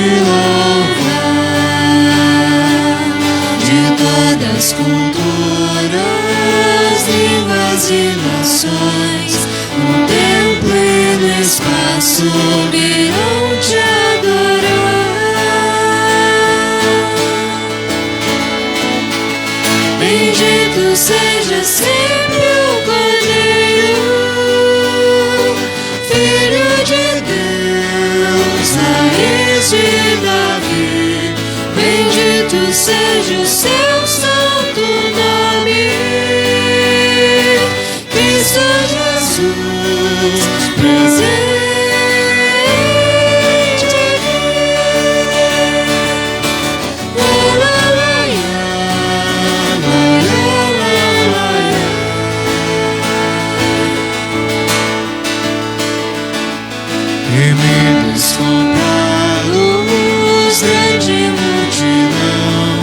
louvar. De todas as culturas, línguas e nações, no templo e no espaço virão te adorar. Bendito seja sempre o Cordeiro, Filho de Deus, raiz de Davi. Bendito seja o seu santo nome, Cristo Jesus, presente aqui. La, la, la, ya, la, ya, la, la, ya. Remidos comprados, grande multidão,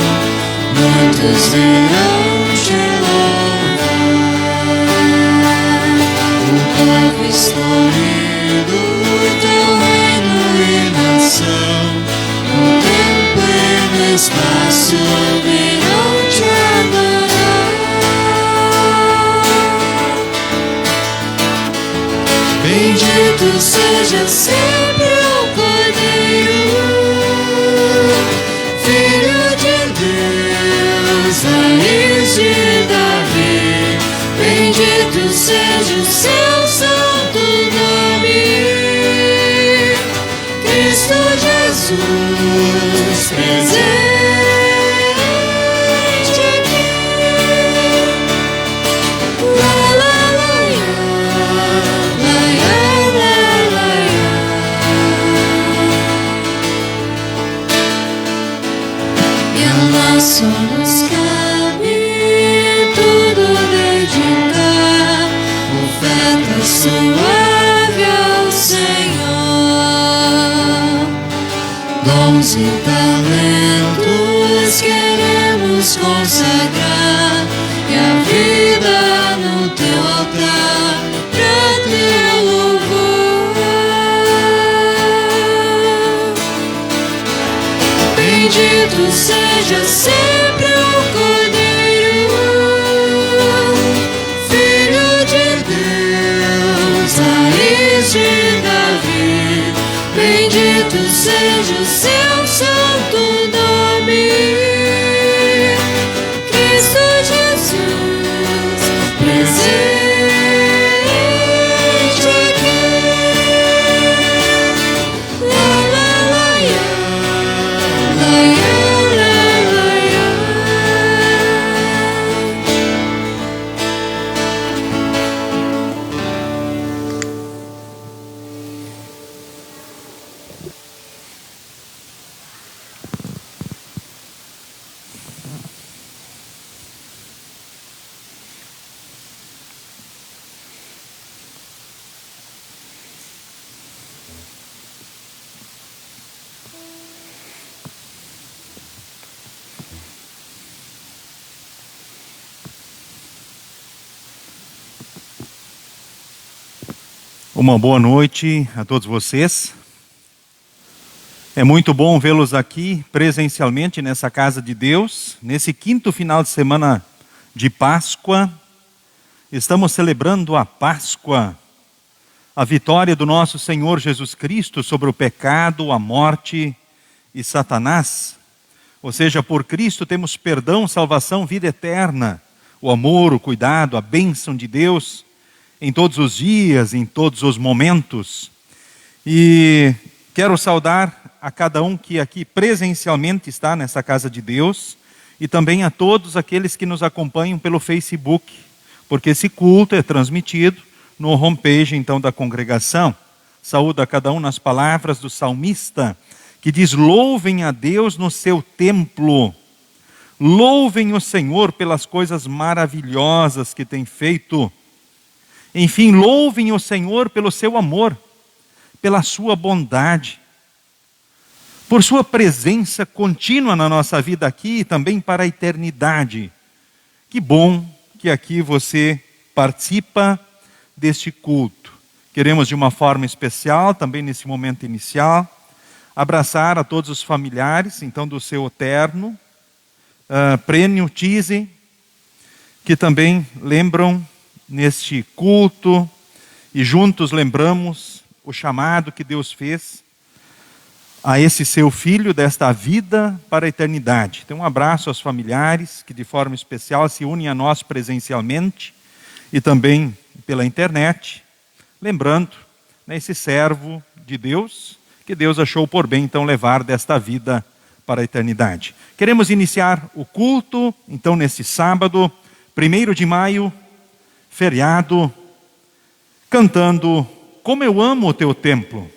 muitos virão te louvar. O povo escolhido, teu reino e nação, no tempo e no espaço virão te adorar. Bendito seja sempre o Cordeiro, Filho de Deus, raiz de Davi. Bendito seja o seu santo nome, Cristo Jesus, presente aqui. La, la, la, ya, la, ya, la, la, ya. E a nós só nos cabe tudo dedicar, oferta suave ao Senhor. Dons e talentos queremos consagrar, e a vida no teu altar pra teu louvor. Bendito seja sempre o Cordeiro, Filho de Deus, raiz de Davi. Bendito seja o seu santo nome, Cristo Jesus, presente aqui. La, la, la, ya, la, ya, la, la, ya. Uma boa noite a todos vocês. É muito bom vê-los aqui presencialmente nessa casa de Deus, nesse quinto final de semana de Páscoa. Estamos celebrando a Páscoa, a vitória do nosso Senhor Jesus Cristo sobre o pecado, a morte e Satanás. Ou seja, por Cristo temos perdão, salvação, vida eterna, o amor, o cuidado, a bênção de Deus em todos os dias, em todos os momentos. E quero saudar a cada um que aqui presencialmente está nessa casa de Deus e também a todos aqueles que nos acompanham pelo Facebook, porque esse culto é transmitido no homepage então da congregação. Saúdo a cada um nas palavras do salmista, que diz: louvem a Deus no seu templo, louvem o Senhor pelas coisas maravilhosas que tem feito. Enfim, louvem o Senhor pelo seu amor, pela sua bondade, por sua presença contínua na nossa vida aqui e também para a eternidade. Que bom que aqui você participa deste culto. Queremos de uma forma especial, também nesse momento inicial, abraçar a todos os familiares, então, do seu terno, Prênio, Tise, que também lembram neste culto, e juntos lembramos o chamado que Deus fez a esse seu filho desta vida para a eternidade. Então, um abraço aos familiares que de forma especial se unem a nós presencialmente e também pela internet, lembrando esse servo de Deus, que Deus achou por bem então levar desta vida para a eternidade. Queremos iniciar o culto, então, neste sábado, 1º de maio, feriado, cantando Como Eu Amo o Teu Templo.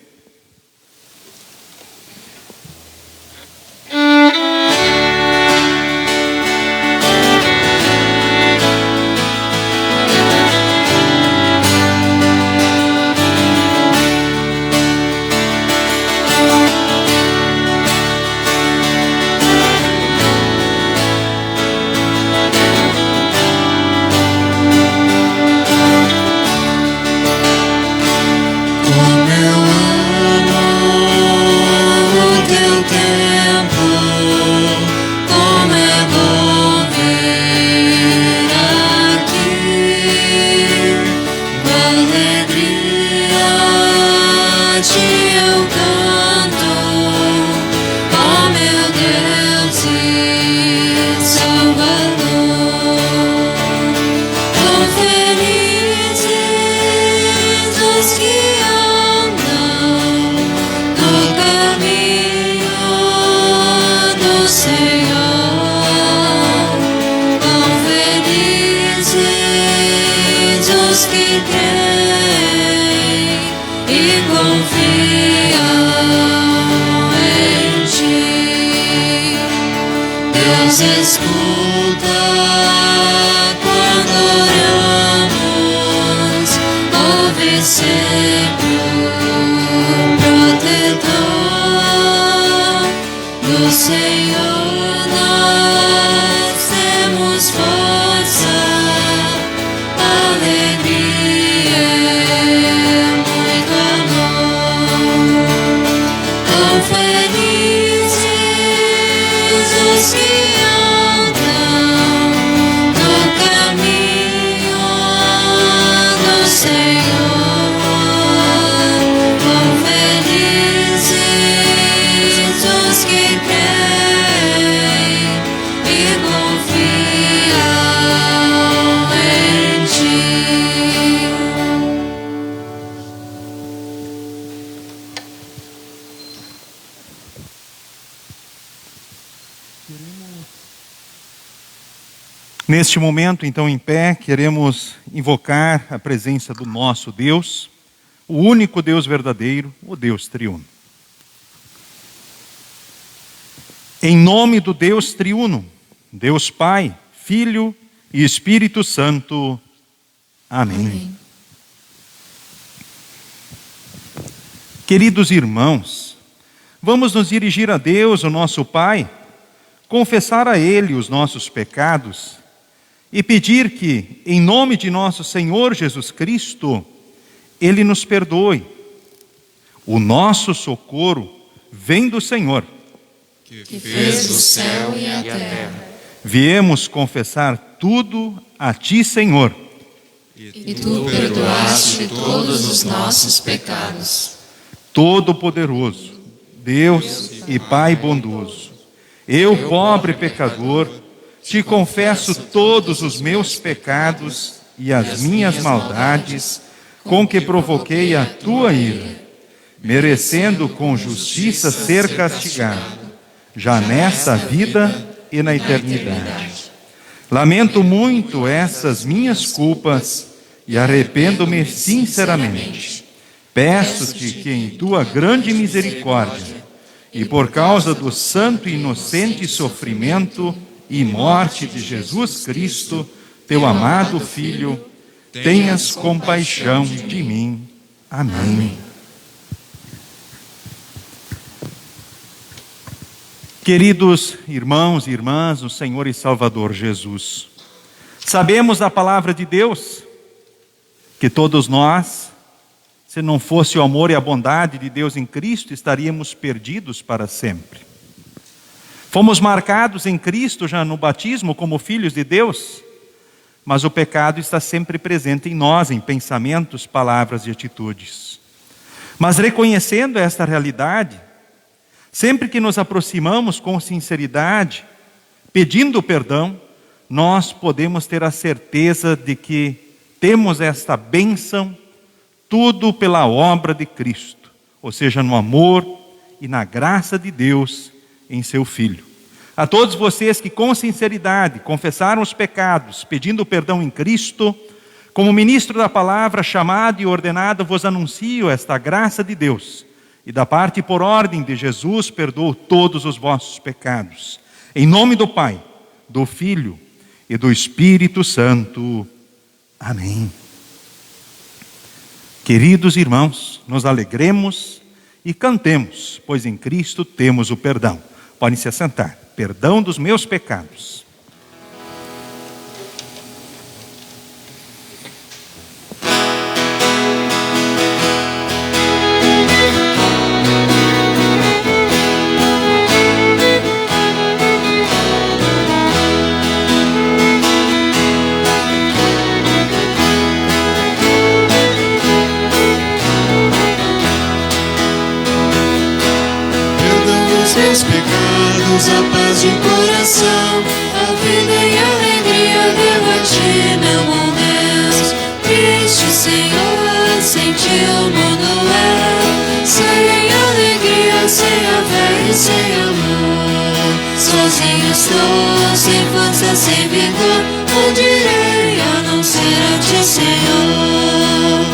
Neste momento, então, em pé, queremos invocar a presença do nosso Deus, o único Deus verdadeiro, o Deus triuno. Em nome do Deus triuno, Deus Pai, Filho e Espírito Santo. Amém. Amém. Queridos irmãos, vamos nos dirigir a Deus, o nosso Pai, confessar a Ele os nossos pecados e pedir que, em nome de nosso Senhor Jesus Cristo, Ele nos perdoe. O nosso socorro vem do Senhor, que fez o céu e a terra. Viemos confessar tudo a Ti, Senhor. E Tu perdoaste todos os nossos pecados. Todo-Poderoso, Deus e Pai bondoso, eu, pobre pecador, Te confesso todos os meus pecados e as minhas maldades, com que provoquei a Tua ira, merecendo com justiça ser castigado, já nesta vida e na eternidade. Lamento muito essas minhas culpas e arrependo-me sinceramente. Peço-te que em Tua grande misericórdia e por causa do santo e inocente sofrimento e morte de Jesus Cristo, Teu amado Filho, tenhas compaixão de mim. Amém. Queridos irmãos e irmãs, o Senhor e Salvador Jesus, sabemos da palavra de Deus que todos nós, Se não fosse o amor e a bondade de Deus em Cristo, estaríamos perdidos para sempre. Fomos marcados em Cristo já no batismo como filhos de Deus, mas o pecado está sempre presente em nós, em pensamentos, palavras e atitudes. Mas reconhecendo esta realidade, sempre que nos aproximamos com sinceridade, pedindo perdão, nós podemos ter a certeza de que temos esta bênção, tudo pela obra de Cristo, ou seja, no amor e na graça de Deus em seu Filho. A todos vocês que com sinceridade confessaram os pecados, pedindo perdão em Cristo, como ministro da palavra, chamado e ordenado, vos anuncio esta graça de Deus, e da parte e por ordem de Jesus, perdoo todos os vossos pecados. Em nome do Pai, do Filho e do Espírito Santo. Amém. Queridos irmãos, nos alegremos e cantemos, pois em Cristo temos o perdão. Podem se assentar. Perdão dos meus pecados. Meus pecados, a paz de coração, a vida e a alegria devo a ti, meu bom Deus. Triste, Senhor, sem ti o mundo é sem alegria, sem a fé e sem amor. Sozinho estou, sem força, sem vigor, onde irei a não ser a ti, Senhor?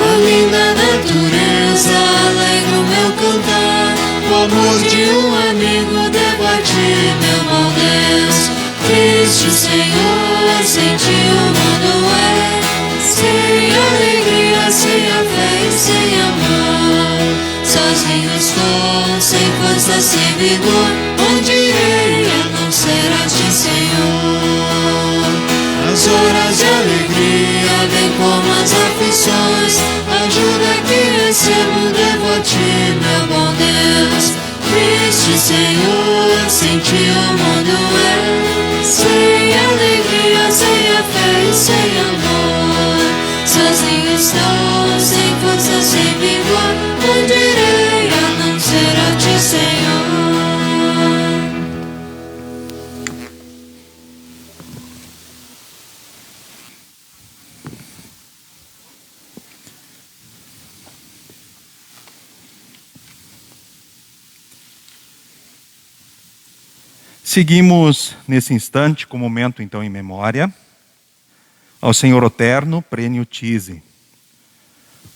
A linda natureza alegra o meu cantar, o amor de um amigo devo a ti, meu bom Deus. Triste, Senhor, sem ti o mundo é sem alegria, sem a fé e sem amor. Sozinho estou, sem força, sem vigor, onde irei a não ser a ti, Senhor? As horas de alegria vêm como as aflições, ajuda que recebo devo a ti, meu bom Deus. Triste, Senhor, sem ti o mundo é sem alegria, sem a fé e sem amor. Sozinho estou, sem força, sem vigor, onde irei a não ser a ti, Senhor? Seguimos nesse instante com o momento então em memória ao Senhor Oterno Prênio Tise,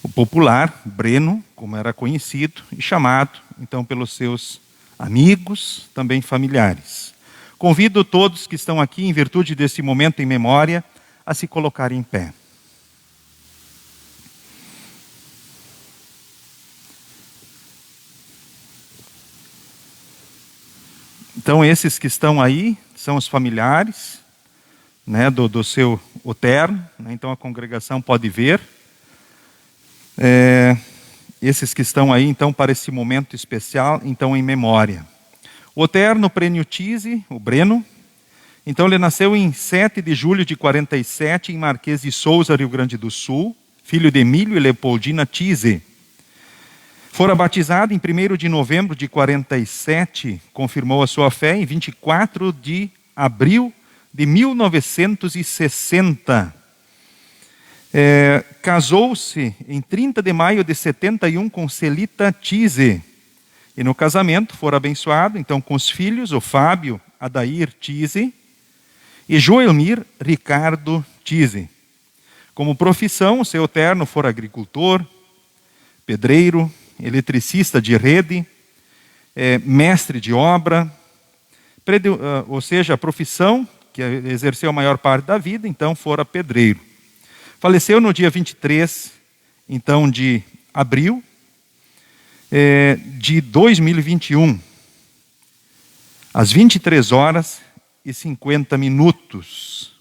o popular Breno, como era conhecido e chamado então pelos seus amigos, também familiares. Convido todos que estão aqui em virtude desse momento em memória a se colocarem em pé. Então, esses que estão aí são os familiares, né, do seu Oterno, né, então a congregação pode ver. Esses que estão aí, então, para esse momento especial, então, em memória. O Oterno Prênio Tise, o Breno, então ele nasceu em 7 de julho de 47, em Marquês de Souza, Rio Grande do Sul, filho de Emílio e Leopoldina Tise. Fora batizado em 1º de novembro de 47, confirmou a sua fé em 24 de abril de 1960. Casou-se em 30 de maio de 71 com Celita Tise. E no casamento fora abençoado, então, com os filhos, o Fábio Adair Tise e Joelmir Ricardo Tise. Como profissão, o seu Oterno fora agricultor, pedreiro, eletricista de rede, mestre de obra, ou seja, a profissão que exerceu a maior parte da vida, então fora pedreiro. Faleceu no dia 23, então, de abril de 2021, às 23 horas e 50 minutos.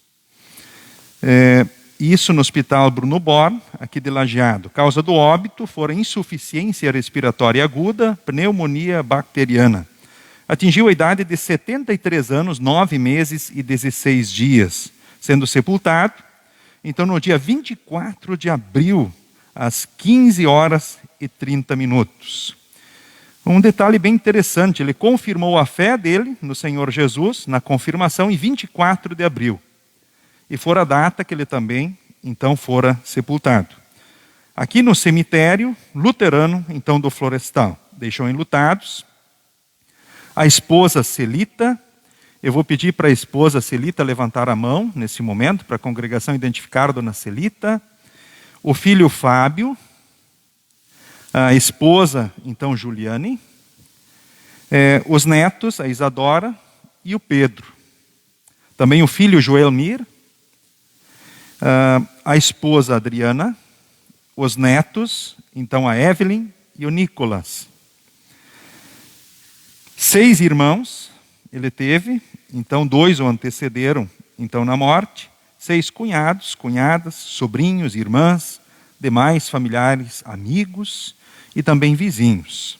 Isso no Hospital Bruno Born, aqui de Lajeado. Causa do óbito fora insuficiência respiratória aguda, pneumonia bacteriana. Atingiu a idade de 73 anos, 9 meses e 16 dias, sendo sepultado, então, no dia 24 de abril, às 15 horas e 30 minutos. Um detalhe bem interessante, ele confirmou a fé dele no Senhor Jesus, na confirmação, em 24 de abril. E fora a data que ele também, então, fora sepultado. Aqui no cemitério luterano, então, do Florestal. Deixou enlutados. A esposa Celita, eu vou pedir para a esposa Celita levantar a mão nesse momento, para a congregação identificar a dona Celita. O filho Fábio, a esposa, então, Juliane. Os netos, a Isadora e o Pedro. Também o filho Joelmir. A esposa Adriana, os netos, então a Evelyn e o Nicolas. 6 irmãos ele teve, então 2 o antecederam então na morte, 6 cunhados, cunhadas, sobrinhos, irmãs, demais familiares, amigos e também vizinhos.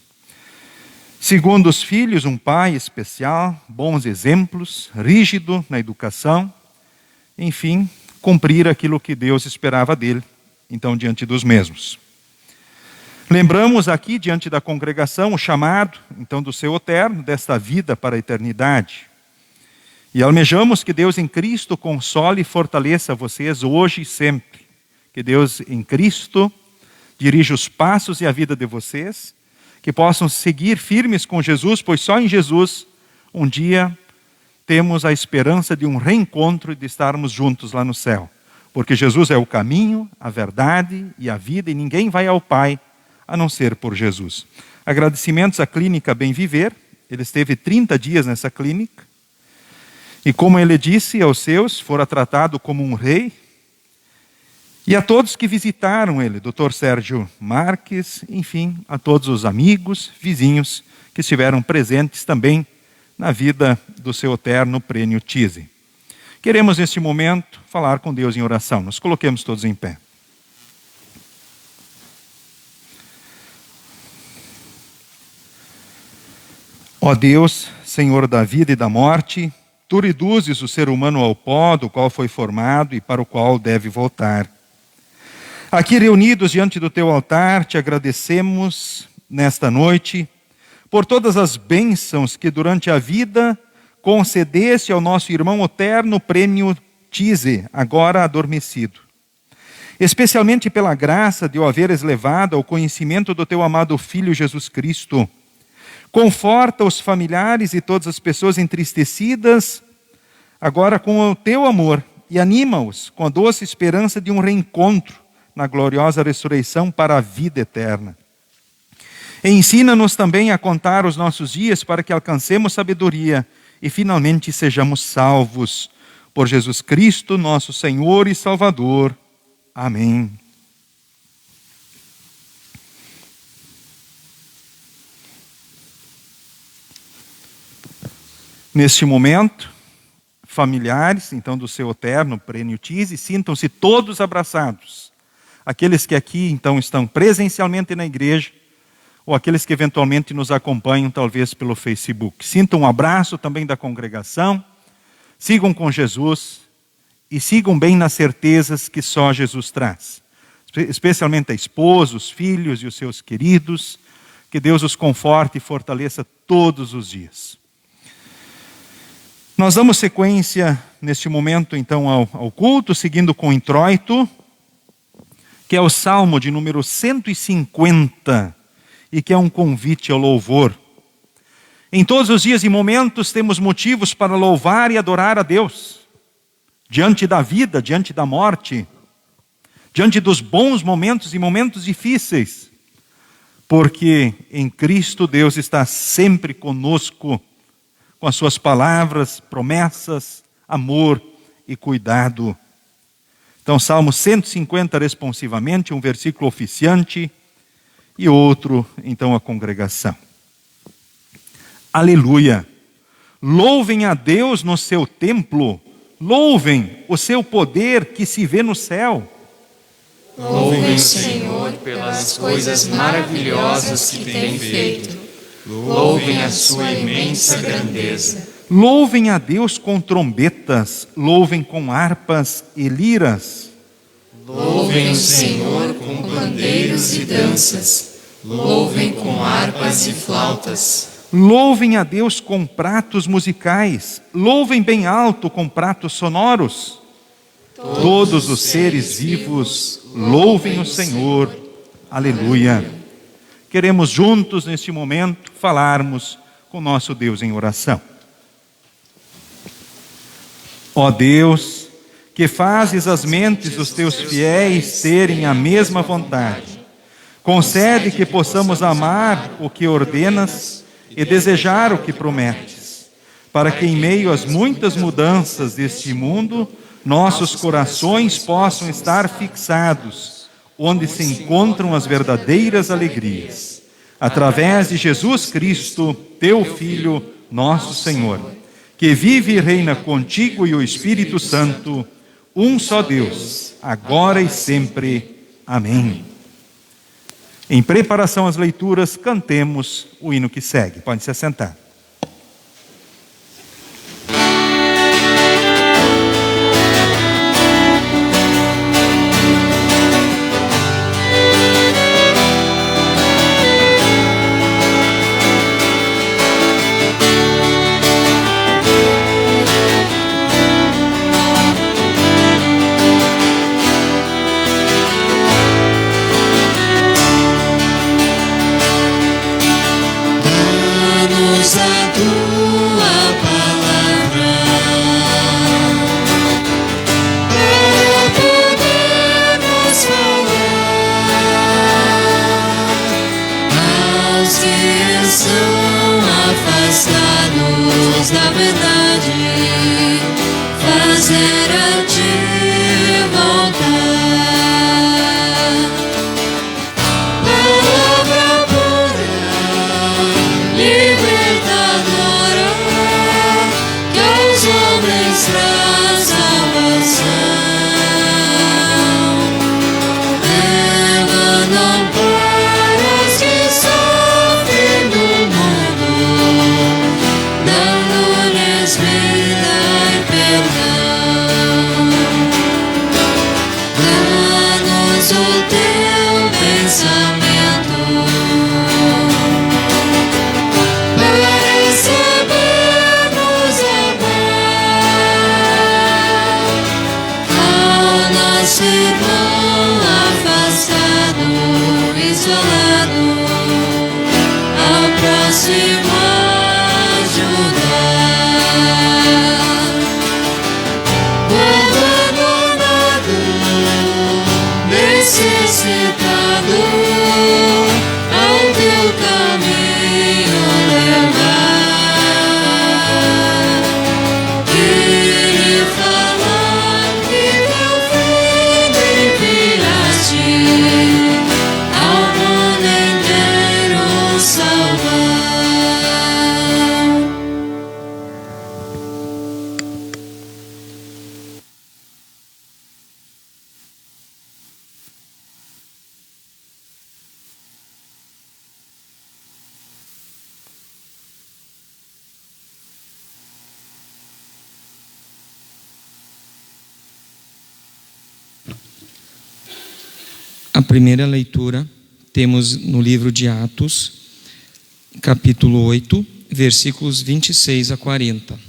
Segundo os filhos, um pai especial, bons exemplos, rígido na educação, enfim, cumprir aquilo que Deus esperava dele, então, diante dos mesmos. Lembramos aqui, diante da congregação, o chamado, então, do seu eterno, desta vida para a eternidade. E almejamos que Deus em Cristo console e fortaleça vocês hoje e sempre. Que Deus em Cristo dirija os passos e a vida de vocês, que possam seguir firmes com Jesus, pois só em Jesus, um dia, temos a esperança de um reencontro e de estarmos juntos lá no céu. Porque Jesus é o caminho, a verdade e a vida, e ninguém vai ao Pai a não ser por Jesus. Agradecimentos à Clínica Bem Viver, ele esteve 30 dias nessa clínica, e como ele disse aos seus, fora tratado como um rei, e a todos que visitaram ele, Dr. Sérgio Marques, enfim, a todos os amigos, vizinhos, que estiveram presentes também na vida do seu eterno Prênio Tise. Queremos, neste momento, falar com Deus em oração. Nos coloquemos todos em pé. Ó Deus, Senhor da vida e da morte, Tu reduzes o ser humano ao pó do qual foi formado e para o qual deve voltar. Aqui reunidos diante do Teu altar, Te agradecemos nesta noite por todas as bênçãos que durante a vida concedeste ao nosso irmão eterno Prênio Tise, agora adormecido. Especialmente pela graça de o haveres levado ao conhecimento do Teu amado Filho Jesus Cristo. Conforta os familiares e todas as pessoas entristecidas, agora com o Teu amor, e anima-os com a doce esperança de um reencontro na gloriosa ressurreição para a vida eterna. E ensina-nos também a contar os nossos dias para que alcancemos sabedoria e finalmente sejamos salvos. Por Jesus Cristo, nosso Senhor e Salvador. Amém. Neste momento, familiares, então, do seu eterno Prênio Tise, sintam-se todos abraçados. Aqueles que aqui, então, estão presencialmente na igreja, ou aqueles que eventualmente nos acompanham, talvez pelo Facebook. Sintam um abraço também da congregação, sigam com Jesus e sigam bem nas certezas que só Jesus traz. Especialmente a esposa, os filhos e os seus queridos, que Deus os conforte e fortaleça todos os dias. Nós damos sequência neste momento então ao culto, seguindo com o introito, que é o Salmo de número 150, e que é um convite ao louvor. Em todos os dias e momentos temos motivos para louvar e adorar a Deus. Diante da vida, diante da morte, diante dos bons momentos e momentos difíceis. Porque em Cristo Deus está sempre conosco, com as suas palavras, promessas, amor e cuidado. Então, Salmo 150 responsivamente, um versículo oficiante, e outro, então, a congregação. Aleluia! Louvem a Deus no seu templo, Louvem o seu poder que se vê no céu. Louvem o Senhor pelas coisas maravilhosas que tem feito. Louvem a sua imensa grandeza. Louvem a Deus com trombetas, louvem com harpas e liras. Louvem o Senhor com pandeiros e danças. Louvem com harpas e flautas. Louvem a Deus com pratos musicais, louvem bem alto com pratos sonoros. Todos os seres vivos, louvem o Senhor. Aleluia. Queremos juntos neste momento falarmos com nosso Deus em oração. Ó Deus, que fazes as mentes dos teus fiéis terem a mesma vontade, concede que possamos amar o que ordenas e desejar o que prometes, para que em meio às muitas mudanças deste mundo, nossos corações possam estar fixados onde se encontram as verdadeiras alegrias. Através de Jesus Cristo, teu Filho, nosso Senhor, que vive e reina contigo e o Espírito Santo, um só Deus, agora e sempre. Amém. Em preparação às leituras, cantemos o hino que segue. Pode se assentar. A tua palavra para podermos falar aos que estão afastados da verdade, fazer a ti voltar. Palavra pura, libertadora, que aos homens traz salvação. Leva-nos para os que sofrem no mundo, dando-lhes vida e perdão. Dá-nos o teu pensamento para sabermos amar ao nosso irmão afastado, isolado, ao próximo ajudar. O abandonado, necessitado, ao teu caminho levar. E falar que teu filho enviaste ao mundo inteiro salvar. A primeira leitura temos no livro de Atos, capítulo 8, versículos 26 a 40.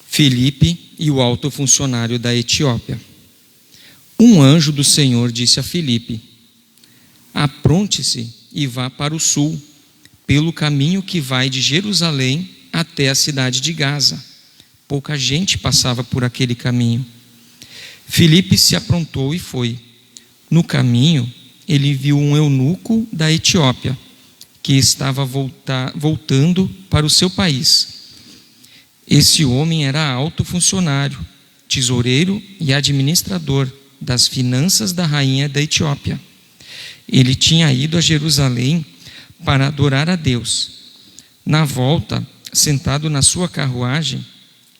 Filipe e o alto funcionário da Etiópia. Um anjo do Senhor disse a Filipe: apronte-se e vá para o sul, pelo caminho que vai de Jerusalém até a cidade de Gaza. Pouca gente passava por aquele caminho. Filipe se aprontou e foi. No caminho, ele viu um eunuco da Etiópia, que estava voltando para o seu país. Esse homem era alto funcionário, tesoureiro e administrador das finanças da rainha da Etiópia. Ele tinha ido a Jerusalém para adorar a Deus. Na volta, sentado na sua carruagem,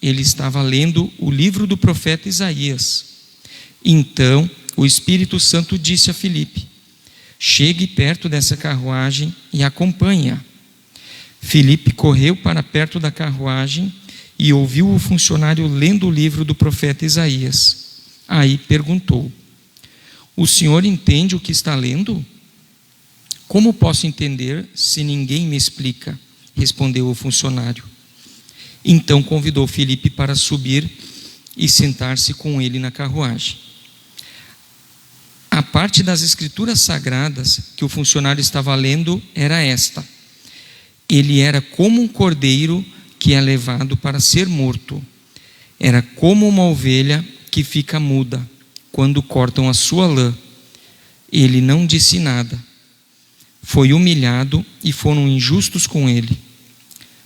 ele estava lendo o livro do profeta Isaías. Então o Espírito Santo disse a Filipe: chegue perto dessa carruagem e acompanhe-a. Filipe correu para perto da carruagem e ouviu o funcionário lendo o livro do profeta Isaías. Aí perguntou: o senhor entende o que está lendo? Como posso entender se ninguém me explica? Respondeu o funcionário. Então convidou Filipe para subir e sentar-se com ele na carruagem. A parte das escrituras sagradas que o funcionário estava lendo era esta: ele era como um cordeiro que é levado para ser morto. Era como uma ovelha que fica muda quando cortam a sua lã. Ele não disse nada. Foi humilhado e foram injustos com ele.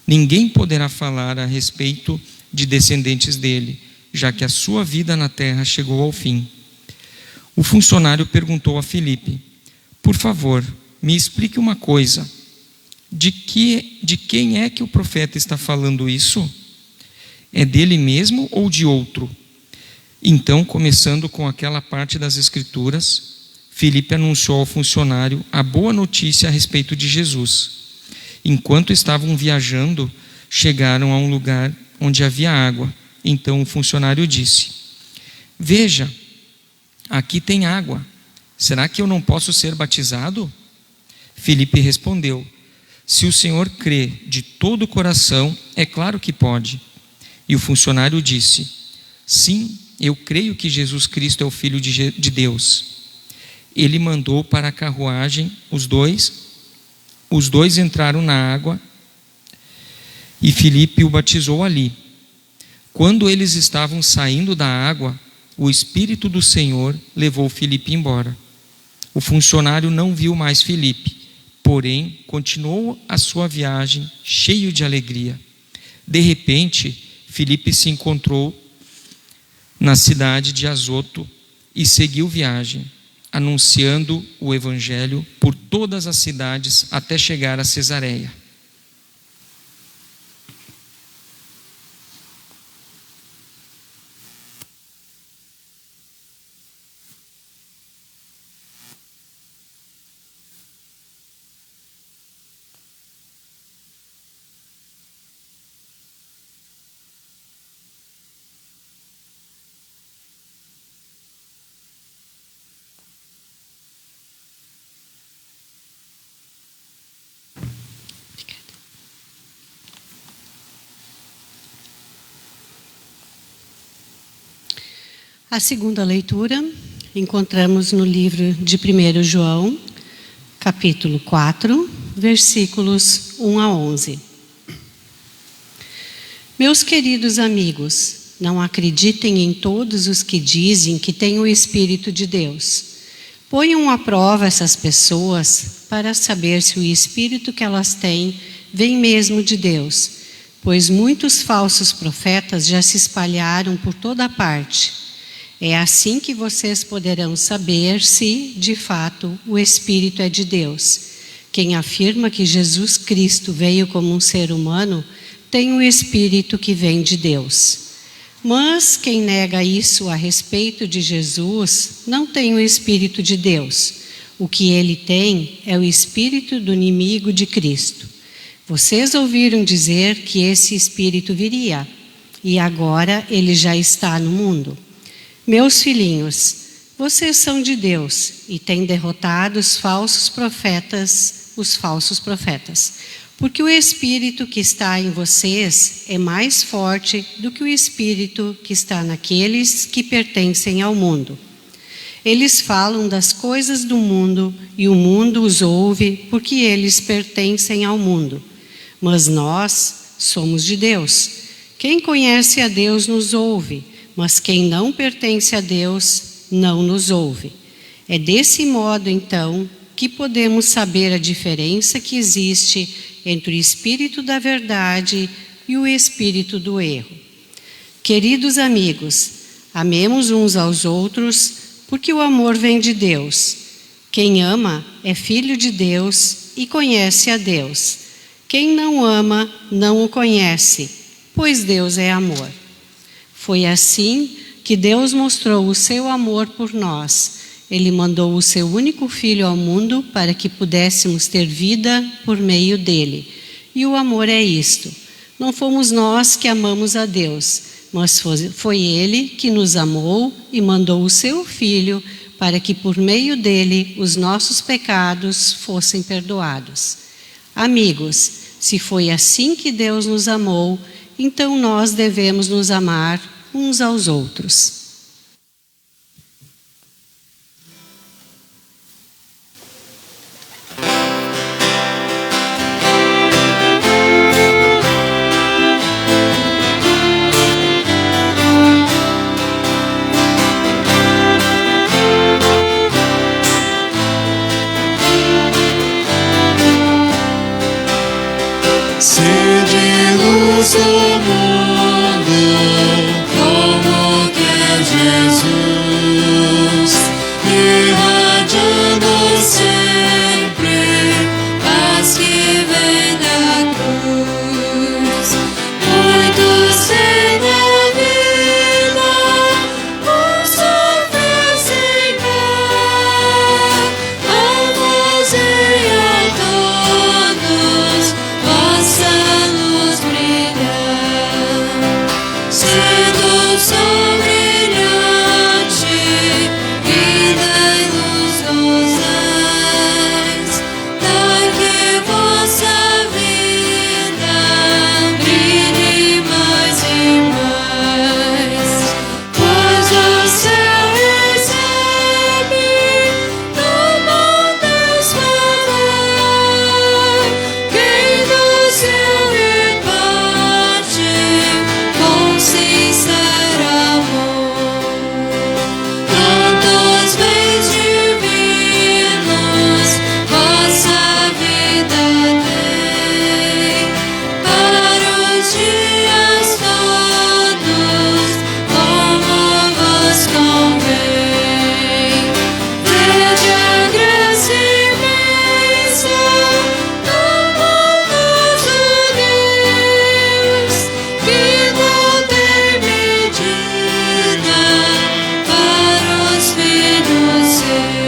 Ninguém poderá falar a respeito de descendentes dele, já que a sua vida na terra chegou ao fim. O funcionário perguntou a Filipe: por favor, me explique uma coisa. De quem é que o profeta está falando isso? É dele mesmo ou de outro? Então, começando com aquela parte das escrituras, Filipe anunciou ao funcionário a boa notícia a respeito de Jesus. Enquanto estavam viajando, chegaram a um lugar onde havia água. Então o funcionário disse: veja, aqui tem água. Será que eu não posso ser batizado? Filipe respondeu: se o senhor crê de todo o coração, é claro que pode. E o funcionário disse: sim, eu creio que Jesus Cristo é o Filho de Deus. Ele mandou para a carruagem os dois entraram na água e Filipe o batizou ali. Quando eles estavam saindo da água, o Espírito do Senhor levou Filipe embora. O funcionário não viu mais Filipe, porém continuou a sua viagem cheio de alegria. De repente, Filipe se encontrou na cidade de Azoto e seguiu viagem, anunciando o evangelho por todas as cidades até chegar a Cesareia. A segunda leitura encontramos no livro de 1 João, capítulo 4, versículos 1 a 11. Meus queridos amigos, não acreditem em todos os que dizem que têm o Espírito de Deus. Ponham à prova essas pessoas para saber se o Espírito que elas têm vem mesmo de Deus, pois muitos falsos profetas já se espalharam por toda parte. É assim que vocês poderão saber se, de fato, o Espírito é de Deus. Quem afirma que Jesus Cristo veio como um ser humano, tem o Espírito que vem de Deus. Mas quem nega isso a respeito de Jesus, não tem o Espírito de Deus. O que ele tem é o Espírito do inimigo de Cristo. Vocês ouviram dizer que esse Espírito viria, e agora ele já está no mundo. Meus filhinhos, vocês são de Deus e têm derrotado os falsos profetas, porque o Espírito que está em vocês é mais forte do que o Espírito que está naqueles que pertencem ao mundo. Eles falam das coisas do mundo e o mundo os ouve porque eles pertencem ao mundo. Mas nós somos de Deus. Quem conhece a Deus nos ouve. Mas quem não pertence a Deus não nos ouve. É desse modo, então, que podemos saber a diferença que existe entre o Espírito da verdade e o Espírito do erro. Queridos amigos, amemos uns aos outros, porque o amor vem de Deus. Quem ama é filho de Deus e conhece a Deus. Quem não ama não o conhece, pois Deus é amor. Foi assim que Deus mostrou o seu amor por nós. Ele mandou o seu único Filho ao mundo para que pudéssemos ter vida por meio dele. E o amor é isto: não fomos nós que amamos a Deus, mas foi Ele que nos amou e mandou o seu Filho para que por meio dele os nossos pecados fossem perdoados. Amigos, se foi assim que Deus nos amou, então nós devemos nos amar uns aos outros. Sede luz do mundo, como quer Jesus, irradiando sempre paz que vem da cruz. Muitos têm na vida um sofrer sem par, alvos e a todos vossa luz brilhar, sendo o sol brilhante e dai luz gozais, dai que vossa vida brilhe mais e mais, pois o céu recebe do bom Deus favor, quem do céu reparte com sincero amor. Tantos bens divinos vossa vida tem, para os dias todos, como vos convém. Vede a graça imensa do bondoso Deus, que não tem medida para os filhos seus.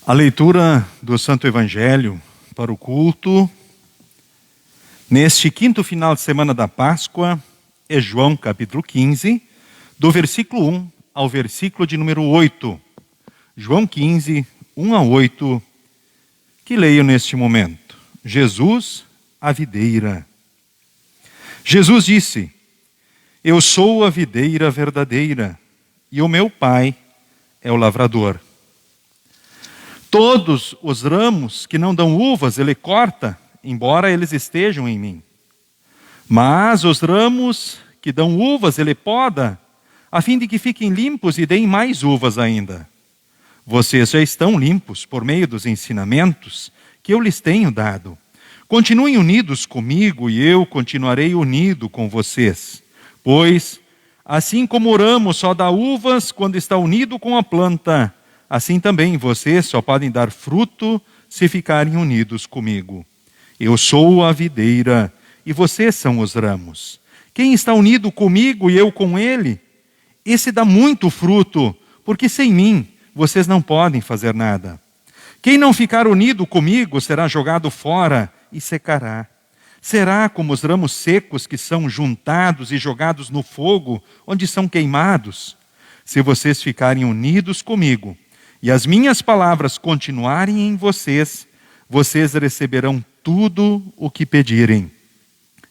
A leitura do Santo Evangelho para o culto, neste quinto final de semana da Páscoa, é João capítulo 15, do versículo 1 ao versículo de número 8. João 15, 1 a 8, que leio neste momento. Jesus, a videira. Jesus disse: Eu sou a videira verdadeira, e o meu Pai é o lavrador. Todos os ramos que não dão uvas ele corta, embora eles estejam em mim. Mas os ramos que dão uvas ele poda, a fim de que fiquem limpos e deem mais uvas ainda. Vocês já estão limpos por meio dos ensinamentos que eu lhes tenho dado. Continuem unidos comigo e eu continuarei unido com vocês. Pois, assim como o ramo só dá uvas quando está unido com a planta, assim também vocês só podem dar fruto se ficarem unidos comigo. Eu sou a videira e vocês são os ramos. Quem está unido comigo e eu com ele, esse dá muito fruto, porque sem mim vocês não podem fazer nada. Quem não ficar unido comigo será jogado fora e secará. Será como os ramos secos que são juntados e jogados no fogo, onde são queimados. Se vocês ficarem unidos comigo, e as minhas palavras continuarem em vocês, vocês receberão tudo o que pedirem.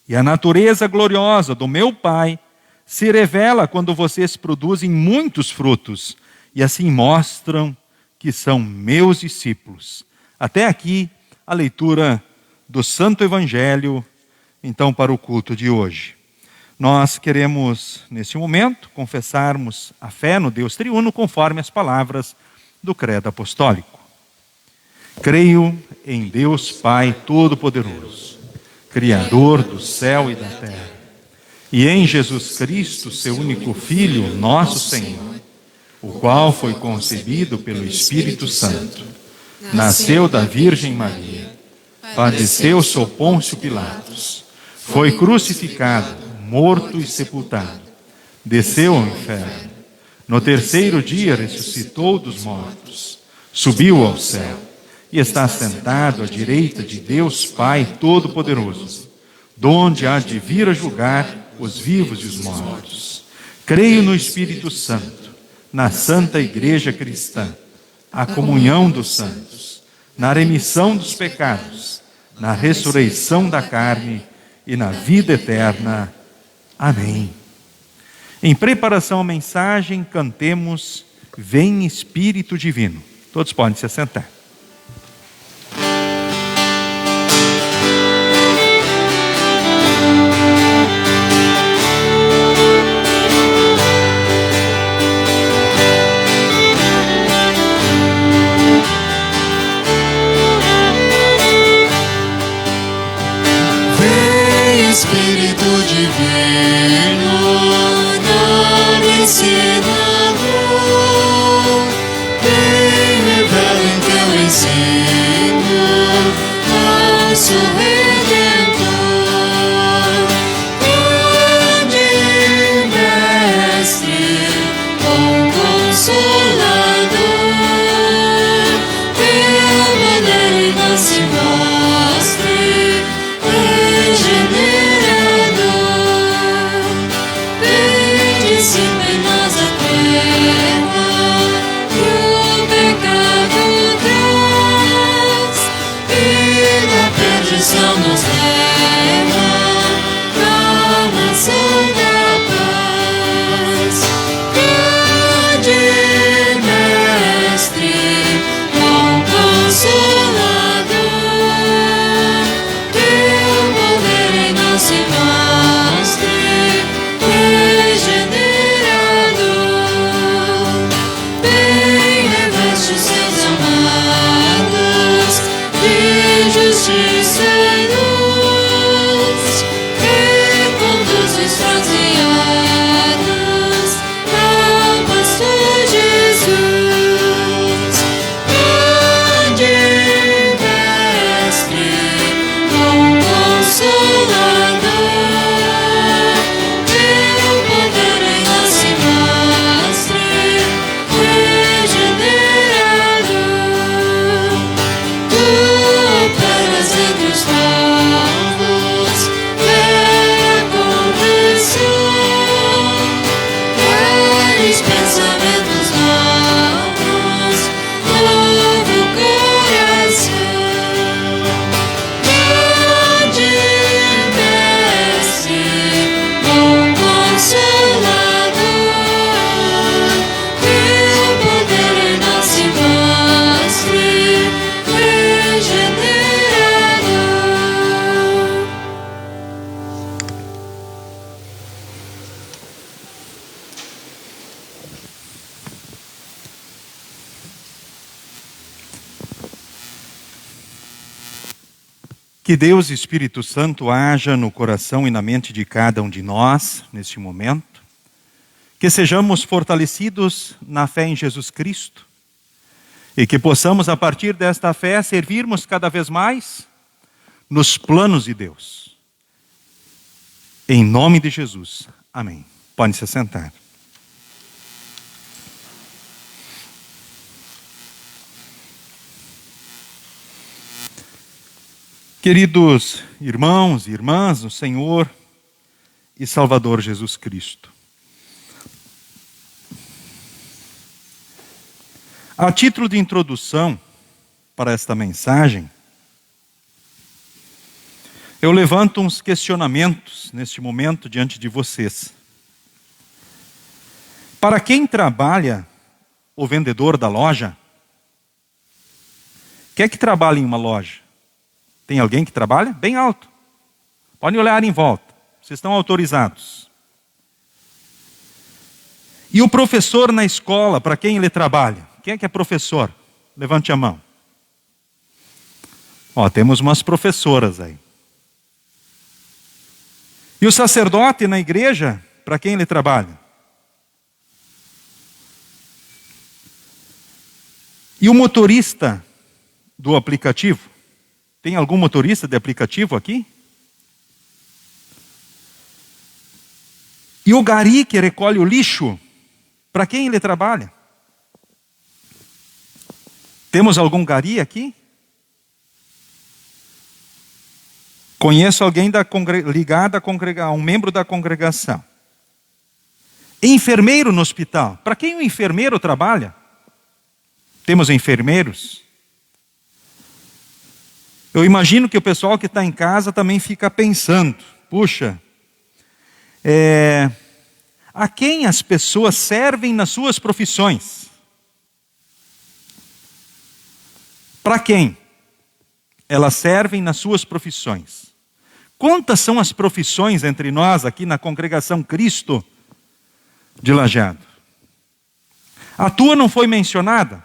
E a natureza gloriosa do meu Pai se revela quando vocês produzem muitos frutos, e assim mostram que são meus discípulos. Até aqui a leitura do Santo Evangelho, então, para o culto de hoje. Nós queremos, neste momento, confessarmos a fé no Deus triuno conforme as palavras do Credo Apostólico. Creio em Deus Pai Todo-Poderoso, Criador do céu e da terra, e em Jesus Cristo, seu único Filho, nosso Senhor, o qual foi concebido pelo Espírito Santo, nasceu da Virgem Maria, padeceu sob Pôncio Pilatos, foi crucificado, morto e sepultado, desceu ao inferno, no terceiro dia ressuscitou dos mortos, subiu ao céu e está sentado à direita de Deus Pai Todo-Poderoso, donde há de vir a julgar os vivos e os mortos. Creio no Espírito Santo, na Santa Igreja Cristã, a comunhão dos santos, na remissão dos pecados, na ressurreição da carne e na vida eterna. Amém. Em preparação à mensagem, cantemos Vem Espírito Divino. Todos podem se assentar. Espírito Divino, não ensinador, vem revela em teu ensino, nosso Redentor, grande Mestre, bom Consolador, teu poder em nós se mostre, regenerador. Nos leva pra mansão da paz, grande Mestre, bom Consolador, teu poder em nós se mostre, regenerador, bem reveste os seus amados de justiça e luz, reconduz os extraviados ao pastor Jesus, grande Mestre, bom Consolador, teu poder em nós se mostre, regenerador, entre os povos, vem a conversão, traz pensamentos novos, novo coração, grande Mestre, bom Consolador, teu poder em nós se mostre, regenerador. Que Deus, Espírito Santo, haja no coração e na mente de cada um de nós, neste momento. Que sejamos fortalecidos na fé em Jesus Cristo. E que possamos, a partir desta fé, servirmos cada vez mais nos planos de Deus. Em nome de Jesus. Amém. Podem se sentar. Queridos irmãos e irmãs, no Senhor e Salvador Jesus Cristo. A título de introdução para esta mensagem, eu levanto uns questionamentos neste momento diante de vocês. Para quem trabalha o vendedor da loja? Quem é que trabalha em uma loja? Tem alguém que trabalha? Bem alto. Podem olhar em volta. Vocês estão autorizados. E o professor na escola, para quem ele trabalha? Quem é que é professor? Levante a mão. Temos umas professoras aí. E o sacerdote na igreja, para quem ele trabalha? E o motorista do aplicativo? Tem algum motorista de aplicativo aqui? E o gari que recolhe o lixo, para quem ele trabalha? Temos algum gari aqui? Conheço alguém ligado a um membro da congregação. Enfermeiro no hospital. Para quem o enfermeiro trabalha? Temos enfermeiros? Eu imagino que o pessoal que está em casa também fica pensando, puxa, a quem as pessoas servem nas suas profissões? Para quem elas servem nas suas profissões? Quantas são as profissões entre nós aqui na congregação Cristo de Lajeado? A tua não foi mencionada?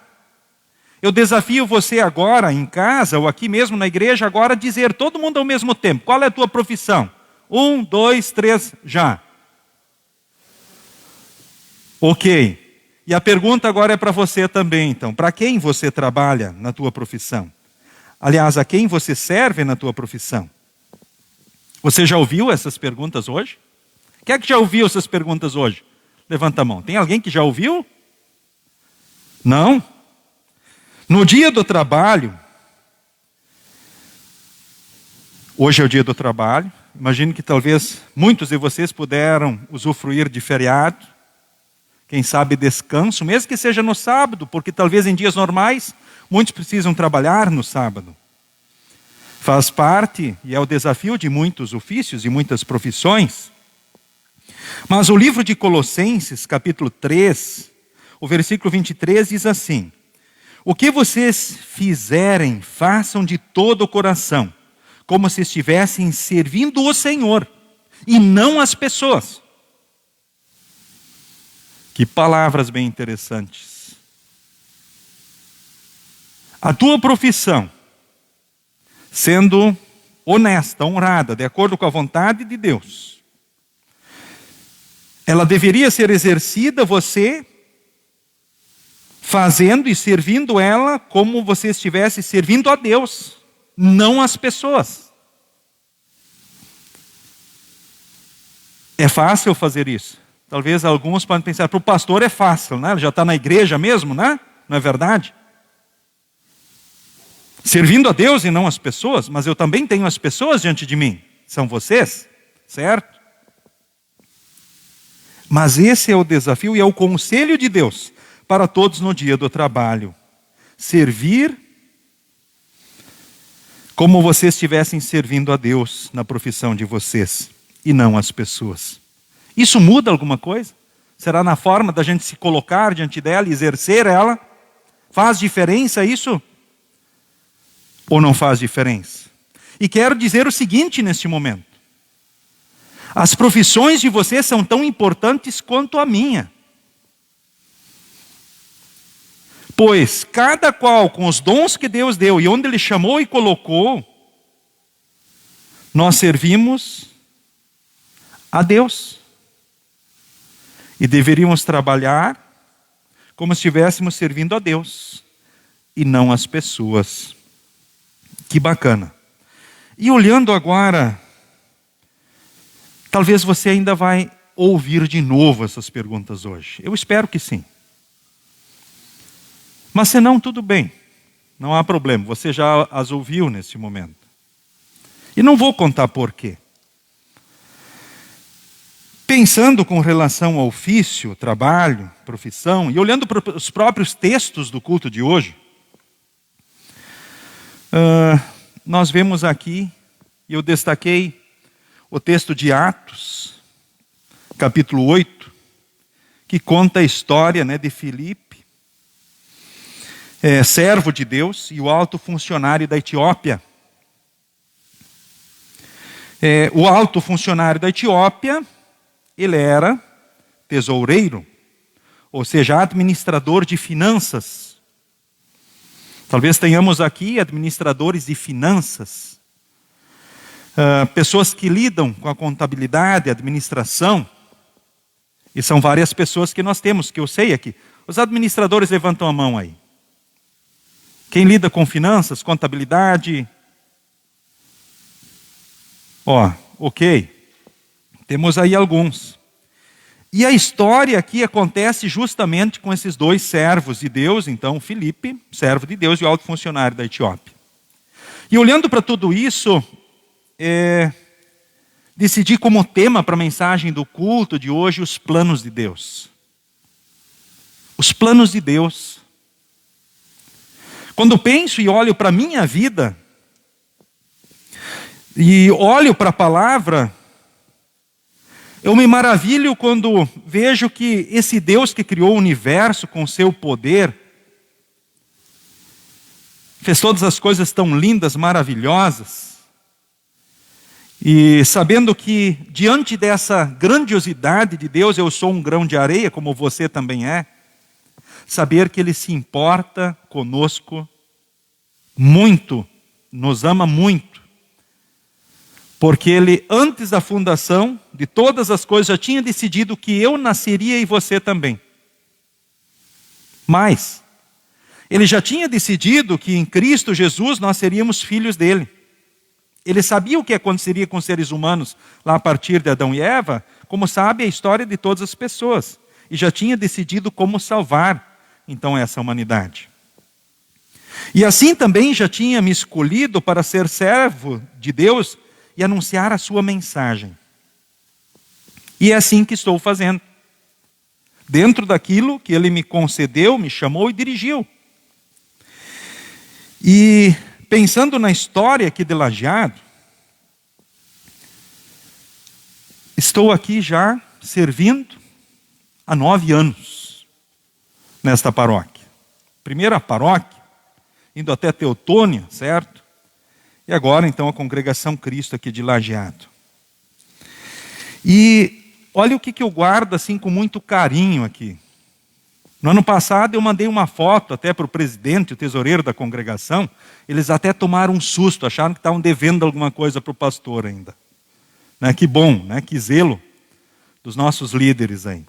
Eu desafio você agora em casa ou aqui mesmo na igreja agora a dizer todo mundo ao mesmo tempo, qual é a tua profissão? 1, 2, 3, já. Ok. E a pergunta agora é para você também, então. Para quem você trabalha na tua profissão? Aliás, a quem você serve na tua profissão? Você já ouviu essas perguntas hoje? Quem é que já ouviu essas perguntas hoje? Levanta a mão. Tem alguém que já ouviu? Não? No dia do trabalho, hoje é o dia do trabalho, imagino que talvez muitos de vocês puderam usufruir de feriado, quem sabe descanso, mesmo que seja no sábado, porque talvez em dias normais, muitos precisam trabalhar no sábado. Faz parte e é o desafio de muitos ofícios e muitas profissões. Mas o livro de Colossenses, capítulo 3, o versículo 23 diz assim: o que vocês fizerem, façam de todo o coração, como se estivessem servindo o Senhor, e não as pessoas. Que palavras bem interessantes. A tua profissão, sendo honesta, honrada, de acordo com a vontade de Deus, ela deveria ser exercida, você fazendo e servindo ela como você estivesse servindo a Deus, não as pessoas. É fácil fazer isso? Talvez alguns podem pensar, para o pastor é fácil, né? Ele já está na igreja mesmo, né? Não é verdade? Servindo a Deus e não as pessoas, mas eu também tenho as pessoas diante de mim. São vocês, certo? Mas esse é o desafio e é o conselho de Deus para todos no dia do trabalho. Servir como vocês estivessem servindo a Deus na profissão de vocês e não as pessoas. Isso muda alguma coisa? Será na forma da gente se colocar diante dela e exercer ela? Faz diferença isso? Ou não faz diferença? E quero dizer o seguinte neste momento. As profissões de vocês são tão importantes quanto a minha. Pois cada qual com os dons que Deus deu e onde Ele chamou e colocou, nós servimos a Deus. E deveríamos trabalhar como se estivéssemos servindo a Deus e não as pessoas. Que bacana. E olhando agora, talvez você ainda vai ouvir de novo essas perguntas hoje. Eu espero que sim. Mas se não, tudo bem. Não há problema. Você já as ouviu nesse momento. E não vou contar por quê. Pensando com relação ao ofício, trabalho, profissão, e olhando para os próprios textos do culto de hoje, nós vemos aqui, e eu destaquei o texto de Atos, capítulo 8, que conta a história, né, de Filipe, servo de Deus e o alto funcionário da Etiópia. O alto funcionário da Etiópia, ele era tesoureiro, ou seja, administrador de finanças. Talvez tenhamos aqui administradores de finanças, pessoas que lidam com a contabilidade, administração, e são várias pessoas que nós temos, que eu sei aqui. Os administradores levantam a mão aí. Quem lida com finanças, contabilidade? Ok. Temos aí alguns. E a história aqui acontece justamente com esses dois servos de Deus, então Filipe, servo de Deus, e o alto funcionário da Etiópia. E olhando para tudo isso, decidi como tema para a mensagem do culto de hoje os planos de Deus. Os planos de Deus. Quando penso e olho para a minha vida, e olho para a palavra, eu me maravilho quando vejo que esse Deus que criou o universo com seu poder, fez todas as coisas tão lindas, maravilhosas, e sabendo que diante dessa grandiosidade de Deus eu sou um grão de areia, como você também é, saber que Ele se importa conosco muito, nos ama muito, porque Ele, antes da fundação de todas as coisas, já tinha decidido que eu nasceria e você também. Mas Ele já tinha decidido que em Cristo Jesus nós seríamos filhos dele. Ele sabia o que aconteceria com os seres humanos lá a partir de Adão e Eva, como sabe a história de todas as pessoas. E já tinha decidido como salvar, então, essa humanidade. E assim também já tinha me escolhido para ser servo de Deus e anunciar a sua mensagem. E é assim que estou fazendo. Dentro daquilo que Ele me concedeu, me chamou e dirigiu. E pensando na história aqui de Lajeado, estou aqui já servindo há 9 anos nesta paróquia. Primeira paróquia, indo até Teutônia, certo? E agora então a Congregação Cristo aqui de Lajeado. E olha o que eu guardo assim com muito carinho aqui. No ano passado eu mandei uma foto até para o presidente, o tesoureiro da congregação. Eles até tomaram um susto, acharam que estavam devendo alguma coisa para o pastor ainda. Né? Que bom, né? Que zelo dos nossos líderes aí.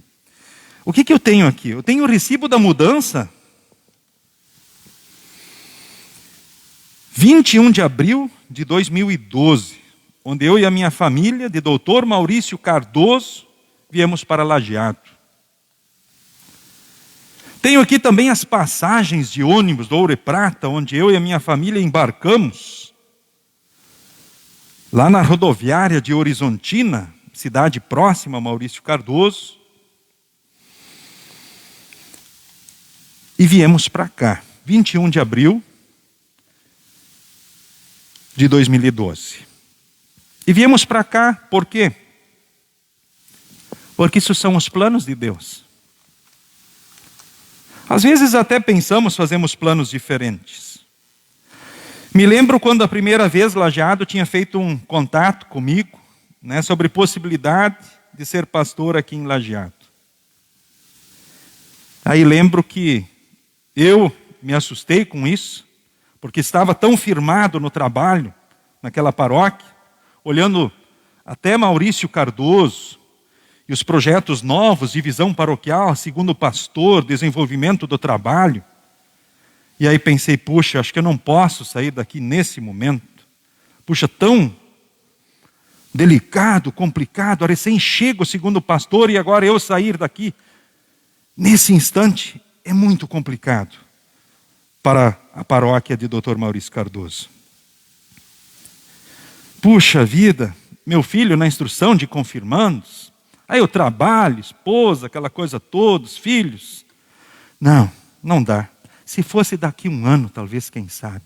O que eu tenho aqui? Eu tenho o recibo da mudança. 21 de abril de 2012, onde eu e a minha família, de Dr. Maurício Cardoso, viemos para Lajeado. Tenho aqui também as passagens de ônibus do Ouro e Prata, onde eu e a minha família embarcamos, lá na rodoviária de Horizontina, cidade próxima a Maurício Cardoso, e viemos para cá, 21 de abril de 2012. E viemos para cá por quê? Porque isso são os planos de Deus. Às vezes até pensamos, fazemos planos diferentes. Me lembro quando a primeira vez Lajeado tinha feito um contato comigo, né, sobre possibilidade de ser pastor aqui em Lajeado. Aí lembro que eu me assustei com isso, porque estava tão firmado no trabalho, naquela paróquia, olhando até Maurício Cardoso, e os projetos novos de visão paroquial, segundo o pastor, desenvolvimento do trabalho. E aí pensei, puxa, acho que eu não posso sair daqui nesse momento. Puxa, tão delicado, complicado, a recém chego segundo o pastor e agora eu sair daqui. Nesse instante, é muito complicado para a paróquia de Dr. Maurício Cardoso. Puxa vida, meu filho na instrução de confirmandos, aí eu trabalho, esposa, aquela coisa toda, os filhos. Não dá. Se fosse daqui 1 ano, talvez, quem sabe.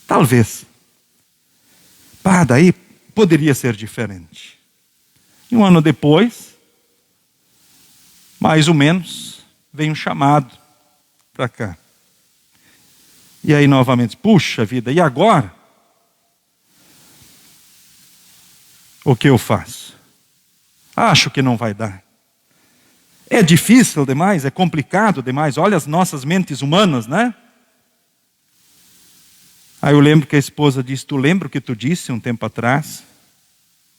Talvez. Daí poderia ser diferente. E 1 ano depois, mais ou menos, vem um chamado para cá. E aí novamente, puxa vida, e agora? O que eu faço? Acho que não vai dar. É difícil demais, é complicado demais. Olha as nossas mentes humanas, né? Aí eu lembro que a esposa disse, tu lembra o que tu disse um tempo atrás?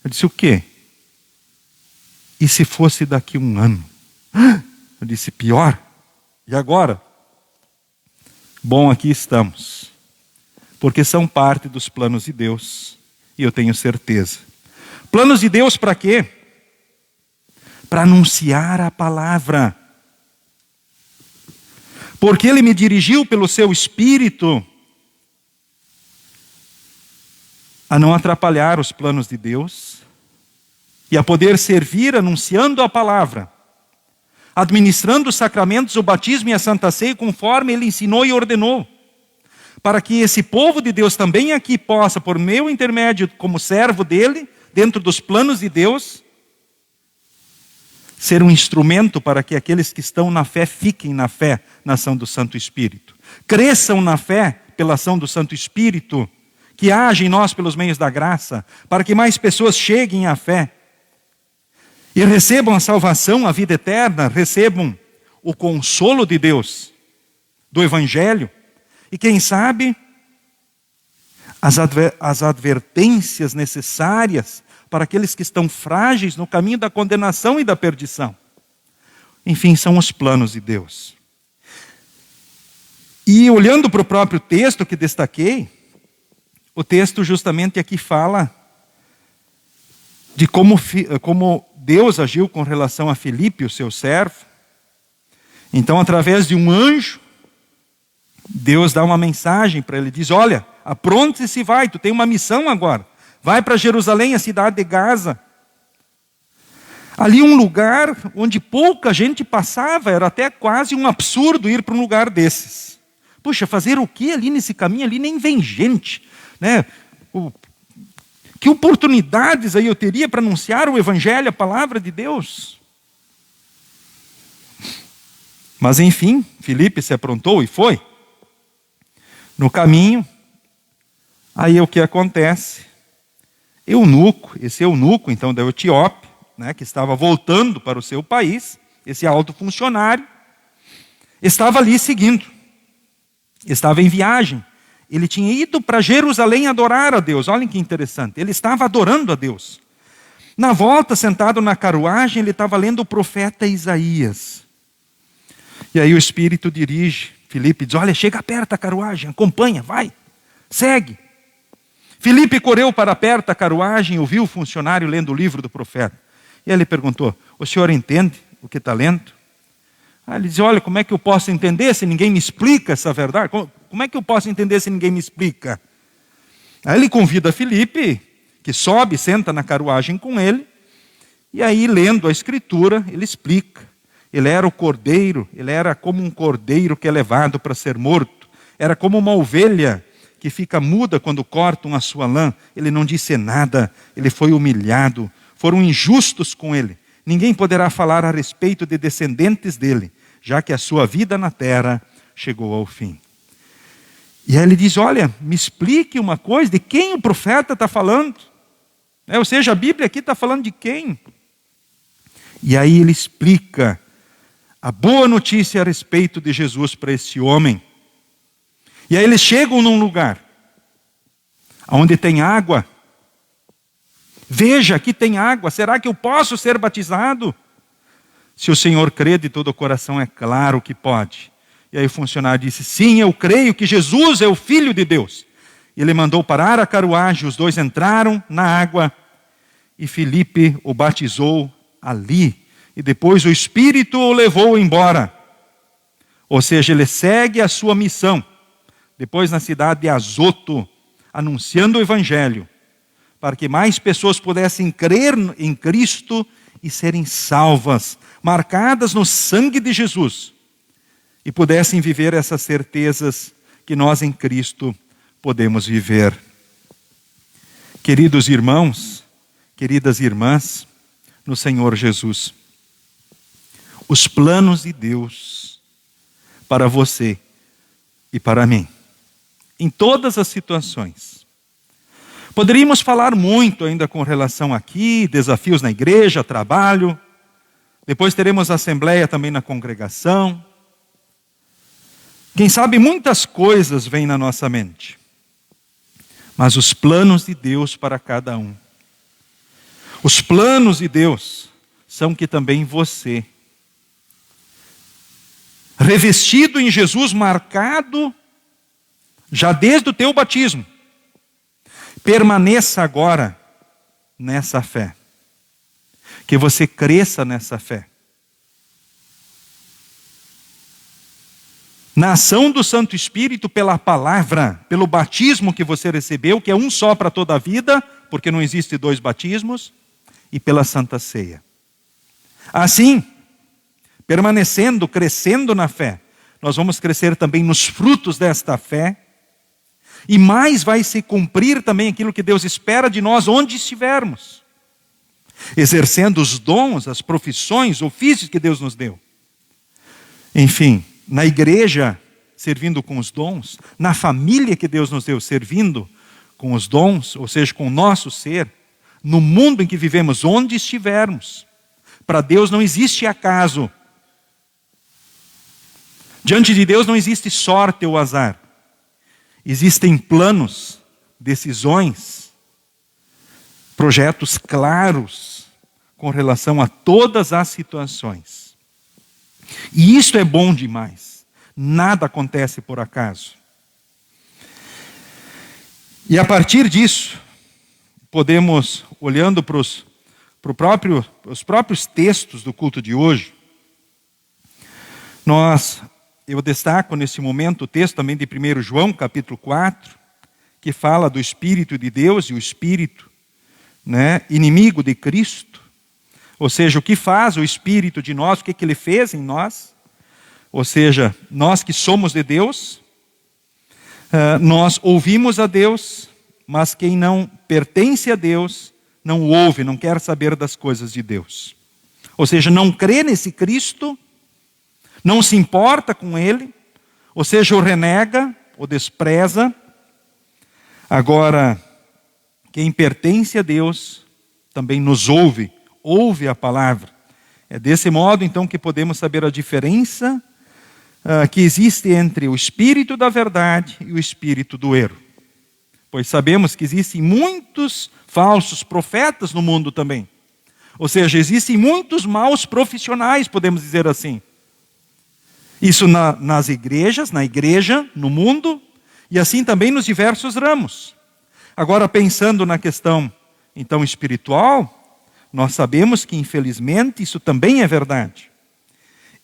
Eu disse, o quê? E se fosse daqui 1 ano? Eu disse, pior. E agora? Bom, aqui estamos, porque são parte dos planos de Deus, e eu tenho certeza. Planos de Deus para quê? Para anunciar a palavra. Porque Ele me dirigiu pelo seu Espírito a não atrapalhar os planos de Deus e a poder servir anunciando a palavra, administrando os sacramentos, o batismo e a Santa Ceia conforme Ele ensinou e ordenou, para que esse povo de Deus também aqui possa, por meu intermédio como servo dEle, dentro dos planos de Deus, ser um instrumento para que aqueles que estão na fé fiquem na fé na ação do Santo Espírito. Cresçam na fé pela ação do Santo Espírito, que age em nós pelos meios da graça, para que mais pessoas cheguem à fé e recebam a salvação, a vida eterna, recebam o consolo de Deus, do Evangelho, e quem sabe as advertências necessárias para aqueles que estão frágeis no caminho da condenação e da perdição. Enfim, são os planos de Deus. E olhando para o próprio texto que destaquei, o texto justamente aqui fala de como Deus agiu com relação a Filipe, o seu servo. Então, através de um anjo, Deus dá uma mensagem para ele, diz: olha, apronte-se e vai, tu tem uma missão agora. Vai para Jerusalém, a cidade de Gaza. Ali um lugar onde pouca gente passava, era até quase um absurdo ir para um lugar desses. Puxa, fazer o que ali nesse caminho? Ali nem vem gente, né? Que oportunidades aí eu teria para anunciar o Evangelho, a palavra de Deus? Mas enfim, Filipe se aprontou e foi. No caminho, aí o que acontece? Esse eunuco, então, da Etiópia, né, que estava voltando para o seu país, esse alto funcionário, estava ali seguindo, estava em viagem. Ele tinha ido para Jerusalém adorar a Deus. Olhem que interessante, ele estava adorando a Deus. Na volta, sentado na carruagem, ele estava lendo o profeta Isaías. E aí o Espírito dirige Filipe, diz: olha, chega perto da carruagem, acompanha, vai, segue. Filipe correu para perto da carruagem e ouviu o funcionário lendo o livro do profeta. E ele perguntou: o senhor entende o que está lendo? Aí ele diz: olha, como é que eu posso entender se ninguém me explica essa verdade? Como é que eu posso entender se ninguém me explica? Aí ele convida Filipe, que sobe, senta na carruagem com ele, e aí, lendo a Escritura, ele explica. Ele era o cordeiro, ele era como um cordeiro que é levado para ser morto. Era como uma ovelha que fica muda quando cortam a sua lã. Ele não disse nada, ele foi humilhado. Foram injustos com ele. Ninguém poderá falar a respeito de descendentes dele, já que a sua vida na terra chegou ao fim. E aí ele diz: olha, me explique uma coisa, de quem o profeta está falando? Ou seja, a Bíblia aqui está falando de quem? E aí ele explica a boa notícia a respeito de Jesus para esse homem. E aí eles chegam num lugar onde tem água. Veja, aqui tem água, será que eu posso ser batizado? Se o Senhor crê de todo o coração, é claro que pode. E aí o funcionário disse: sim, eu creio que Jesus é o Filho de Deus. E ele mandou parar a carruagem, os dois entraram na água e Filipe o batizou ali. E depois o Espírito o levou embora. Ou seja, ele segue a sua missão. Depois na cidade de Azoto, anunciando o Evangelho, para que mais pessoas pudessem crer em Cristo e serem salvas, marcadas no sangue de Jesus, e pudessem viver essas certezas que nós em Cristo podemos viver. Queridos irmãos, queridas irmãs, no Senhor Jesus, os planos de Deus para você e para mim, em todas as situações. Poderíamos falar muito ainda com relação aqui, desafios na igreja, trabalho. Depois teremos assembleia também na congregação. Quem sabe muitas coisas vêm na nossa mente. Mas os planos de Deus para cada um. Os planos de Deus são que também você, revestido em Jesus, marcado já desde o teu batismo. Permaneça agora nessa fé. Que você cresça nessa fé. Na ação do Santo Espírito, pela palavra, pelo batismo que você recebeu, que é um só para toda a vida, porque não existe 2 batismos, e pela Santa Ceia. Assim, permanecendo, crescendo na fé, nós vamos crescer também nos frutos desta fé, e mais vai se cumprir também aquilo que Deus espera de nós onde estivermos, exercendo os dons, as profissões, ofícios que Deus nos deu. Enfim, na igreja, servindo com os dons, na família que Deus nos deu, servindo com os dons, ou seja, com o nosso ser, no mundo em que vivemos, onde estivermos. Para Deus não existe acaso. Diante de Deus não existe sorte ou azar. Existem planos, decisões, projetos claros com relação a todas as situações. E isso é bom demais. Nada acontece por acaso. E a partir disso, podemos, olhando para os próprios textos do culto de hoje, eu destaco nesse momento o texto também de 1 João, capítulo 4, que fala do Espírito de Deus e o Espírito, inimigo de Cristo. Ou seja, o que faz o Espírito de nós, o que Ele fez em nós. Ou seja, nós que somos de Deus, nós ouvimos a Deus, mas quem não pertence a Deus, não ouve, não quer saber das coisas de Deus. Ou seja, não crê nesse Cristo, não se importa com Ele, ou seja, o renega, o despreza. Agora, quem pertence a Deus, também nos ouve a palavra. É desse modo, então, que podemos saber a diferença que existe entre o espírito da verdade e o espírito do erro. Pois sabemos que existem muitos falsos profetas no mundo também. Ou seja, existem muitos maus profissionais, podemos dizer assim. Isso nas igrejas, na igreja, no mundo, e assim também nos diversos ramos. Agora, pensando na questão, então, espiritual, nós sabemos que, infelizmente, isso também é verdade.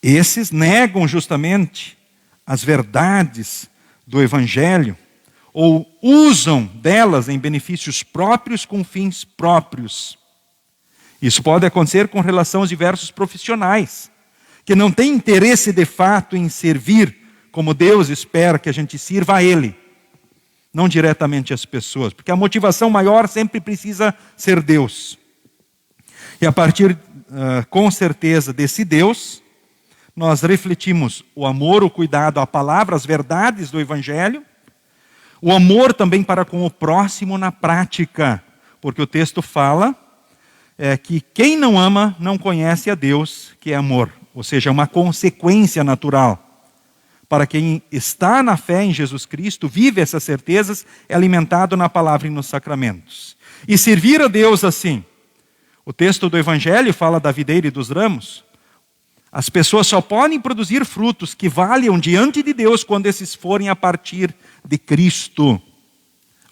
Esses negam justamente as verdades do Evangelho, ou usam delas em benefícios próprios com fins próprios. Isso pode acontecer com relação aos diversos profissionais, que não têm interesse de fato em servir como Deus espera que a gente sirva a Ele, não diretamente às pessoas, porque a motivação maior sempre precisa ser Deus. E a partir, com certeza, desse Deus, nós refletimos o amor, o cuidado, a palavra, as verdades do Evangelho, o amor também para com o próximo na prática, porque o texto fala que quem não ama não conhece a Deus, que é amor, ou seja, é uma consequência natural. Para quem está na fé em Jesus Cristo, vive essas certezas, é alimentado na palavra e nos sacramentos. E servir a Deus assim, o texto do Evangelho fala da videira e dos ramos. As pessoas só podem produzir frutos que valham diante de Deus quando esses forem a partir de Cristo.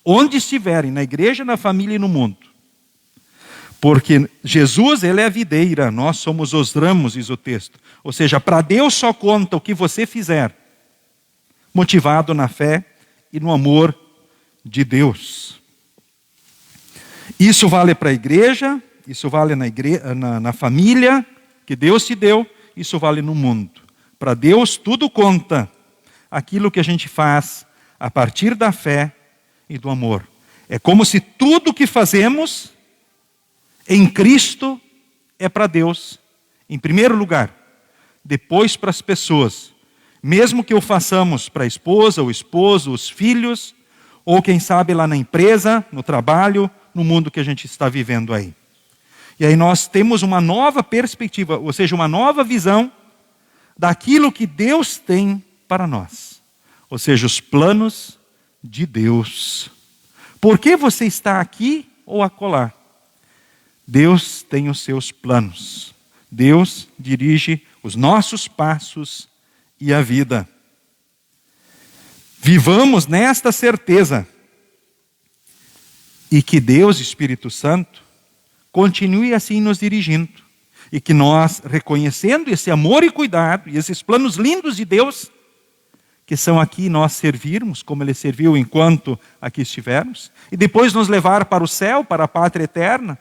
Onde estiverem, na igreja, na família e no mundo. Porque Jesus, Ele é a videira, nós somos os ramos, diz o texto. Ou seja, para Deus só conta o que você fizer, motivado na fé e no amor de Deus. Isso vale para a igreja, isso vale na família que Deus te deu, isso vale no mundo. Para Deus tudo conta, aquilo que a gente faz a partir da fé e do amor. É como se tudo que fazemos em Cristo é para Deus, em primeiro lugar, depois para as pessoas. Mesmo que o façamos para a esposa, o esposo, os filhos, ou quem sabe lá na empresa, no trabalho, no mundo que a gente está vivendo aí. E aí nós temos uma nova perspectiva, ou seja, uma nova visão daquilo que Deus tem para nós. Ou seja, os planos de Deus. Por que você está aqui ou acolá? Deus tem os seus planos. Deus dirige os nossos passos e a vida. Vivamos nesta certeza e que Deus, Espírito Santo, continue assim nos dirigindo e que nós, reconhecendo esse amor e cuidado e esses planos lindos de Deus, que são aqui nós servirmos como Ele serviu enquanto aqui estivermos, e depois nos levar para o céu, para a pátria eterna,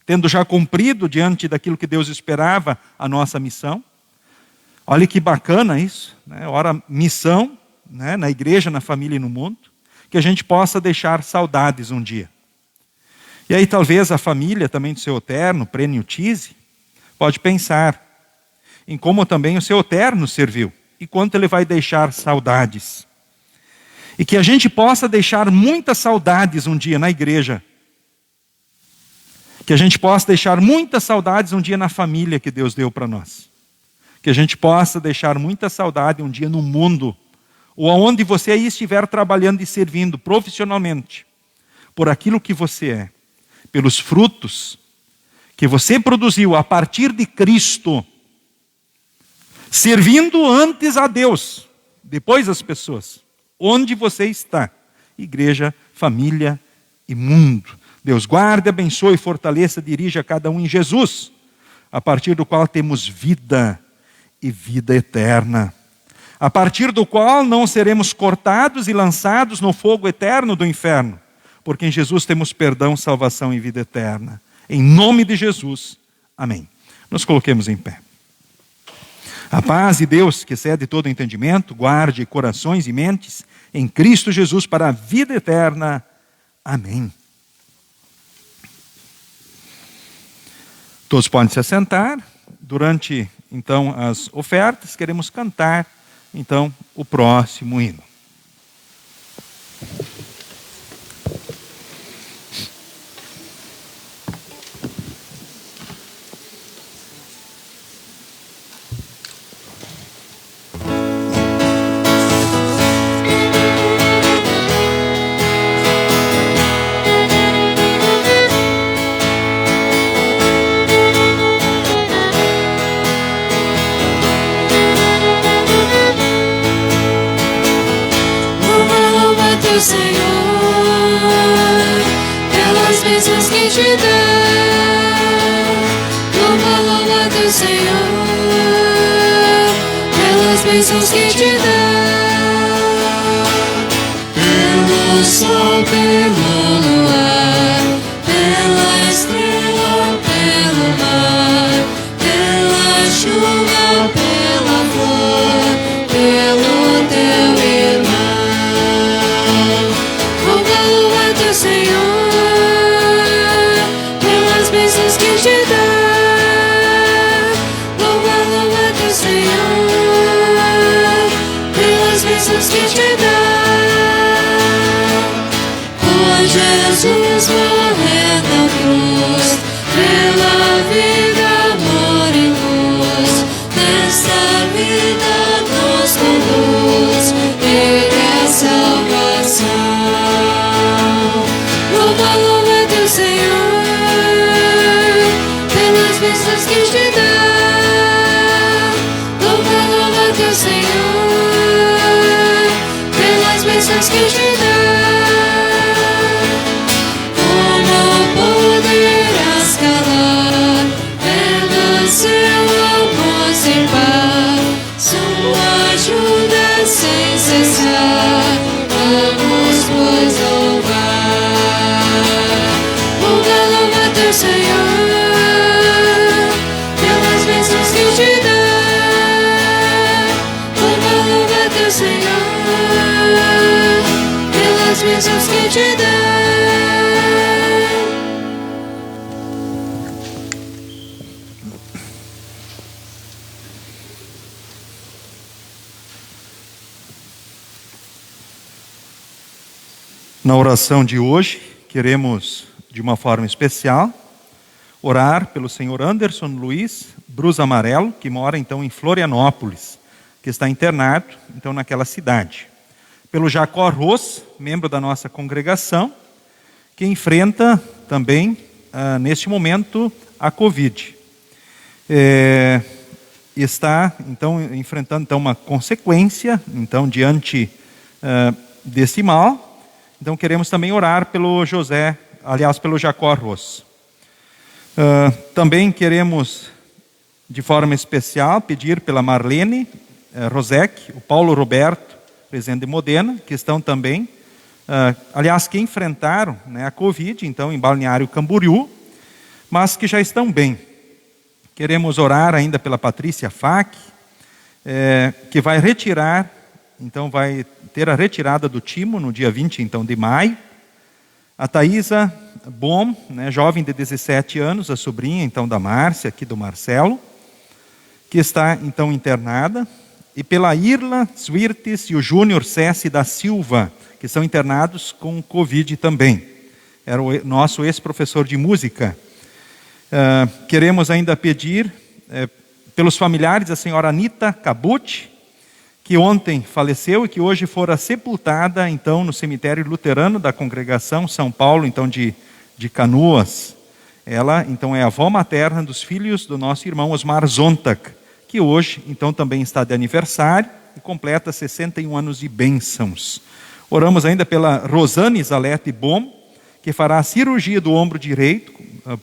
tendo já cumprido diante daquilo que Deus esperava a nossa missão. Olha que bacana isso, né? Ora, missão, né? Na igreja, na família e no mundo, que a gente possa deixar saudades um dia. E aí talvez a família também do seu Eterno, Prênio Tise, pode pensar em como também o seu Eterno serviu e quanto ele vai deixar saudades. E que a gente possa deixar muitas saudades um dia na igreja. Que a gente possa deixar muitas saudades um dia na família que Deus deu para nós. Que a gente possa deixar muita saudade um dia no mundo, ou aonde você aí estiver trabalhando e servindo profissionalmente, por aquilo que você é, pelos frutos que você produziu a partir de Cristo, servindo antes a Deus, depois as pessoas. Onde você está? Igreja, família e mundo. Deus guarde, abençoe, fortaleça, dirija cada um em Jesus, a partir do qual temos vida e vida eterna. A partir do qual não seremos cortados e lançados no fogo eterno do inferno, porque em Jesus temos perdão, salvação e vida eterna. Em nome de Jesus, amém. Nos coloquemos em pé. A paz de Deus, que excede todo entendimento, guarde corações e mentes em Cristo Jesus para a vida eterna. Amém. Todos podem se assentar. Durante, então, as ofertas, queremos cantar, então, o próximo hino. Senhor, pelas bênçãos que te dá. Louva teu Senhor, pelas bênçãos que te dá. Pelo sol, pelo luar, pela estrela, pelo mar, pela chuva, pela flor, pelo teu irmão. Senhor, pelas bênçãos que te dá. Louva teu Senhor, pelas bênçãos que te dá. Por Jesus morrendo na cruz, pela vida, amor e luz, nesta vida nos conduz, Ele é salvação. Louva teu Senhor, pelas bênçãos que te dá. Louva teu Senhor, pelas bênçãos que te dá. Como poderás calar, vendo seu amor sem par, sua ajuda sem cessar, vamos pois louvar. Louva teu Senhor, pelas bênçãos que te dá. Louva teu Senhor, pelas bênçãos que te dá. Na oração de hoje, queremos, de uma forma especial, orar pelo senhor Anderson Luiz Brus Amarelo, que mora então em Florianópolis, que está internado então naquela cidade. Pelo Jacó Ros, membro da nossa congregação, que enfrenta também, neste momento, a Covid. Está então enfrentando então uma consequência, então diante desse mal. Então queremos também orar pelo pelo Jacó Ros. Também queremos, de forma especial, pedir pela Marlene Rosek, o Paulo Roberto, presidente de Modena, que estão também, que enfrentaram, né, a Covid, então, em Balneário Camboriú, mas que já estão bem. Queremos orar ainda pela Patrícia Fac, que vai retirar, então vai ter a retirada do timo no dia 20 então, de maio. A Thaisa Bom, né, jovem de 17 anos, a sobrinha então da Márcia, aqui do Marcelo, que está então internada. E pela Irla Swirtes e o Júnior Cessi da Silva, que são internados com Covid também. Era o nosso ex-professor de música. Queremos ainda pedir pelos familiares da senhora Anita Cabucci, que ontem faleceu e que hoje fora sepultada então no cemitério luterano da congregação São Paulo, então de Canoas. Ela então é a avó materna dos filhos do nosso irmão Osmar Zontag, que hoje então também está de aniversário e completa 61 anos de bênçãos. Oramos ainda pela Rosane Zalete Bom, que fará a cirurgia do ombro direito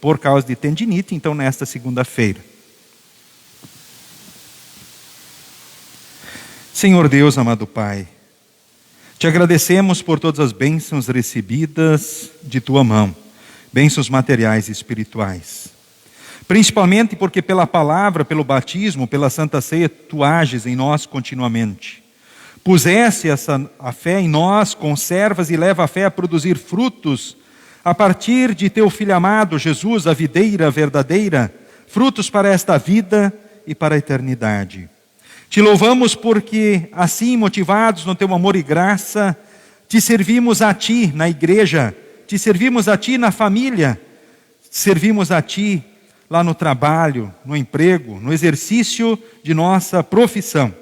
por causa de tendinite, então nesta segunda-feira. Senhor Deus, amado Pai, te agradecemos por todas as bênçãos recebidas de tua mão, bênçãos materiais e espirituais. Principalmente porque pela palavra, pelo batismo, pela Santa Ceia, tu ages em nós continuamente. Pusesse a fé em nós, conservas e leva a fé a produzir frutos, a partir de teu Filho amado, Jesus, a videira verdadeira, frutos para esta vida e para a eternidade. Te louvamos porque, assim, motivados no teu amor e graça, te servimos a ti na igreja, te servimos a ti na família, servimos a ti lá no trabalho, no emprego, no exercício de nossa profissão.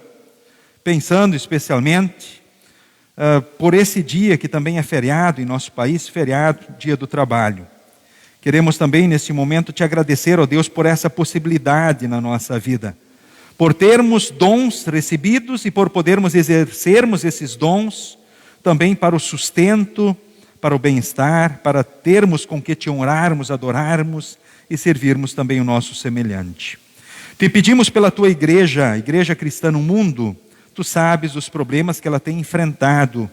Pensando especialmente por esse dia que também é feriado em nosso país, feriado, dia do trabalho. Queremos também nesse momento te agradecer, ó Deus, por essa possibilidade na nossa vida, por termos dons recebidos e por podermos exercermos esses dons também para o sustento, para o bem-estar, para termos com que te honrarmos, adorarmos e servirmos também o nosso semelhante. Te pedimos pela tua igreja, a igreja cristã no mundo. Tu sabes os problemas que ela tem enfrentado.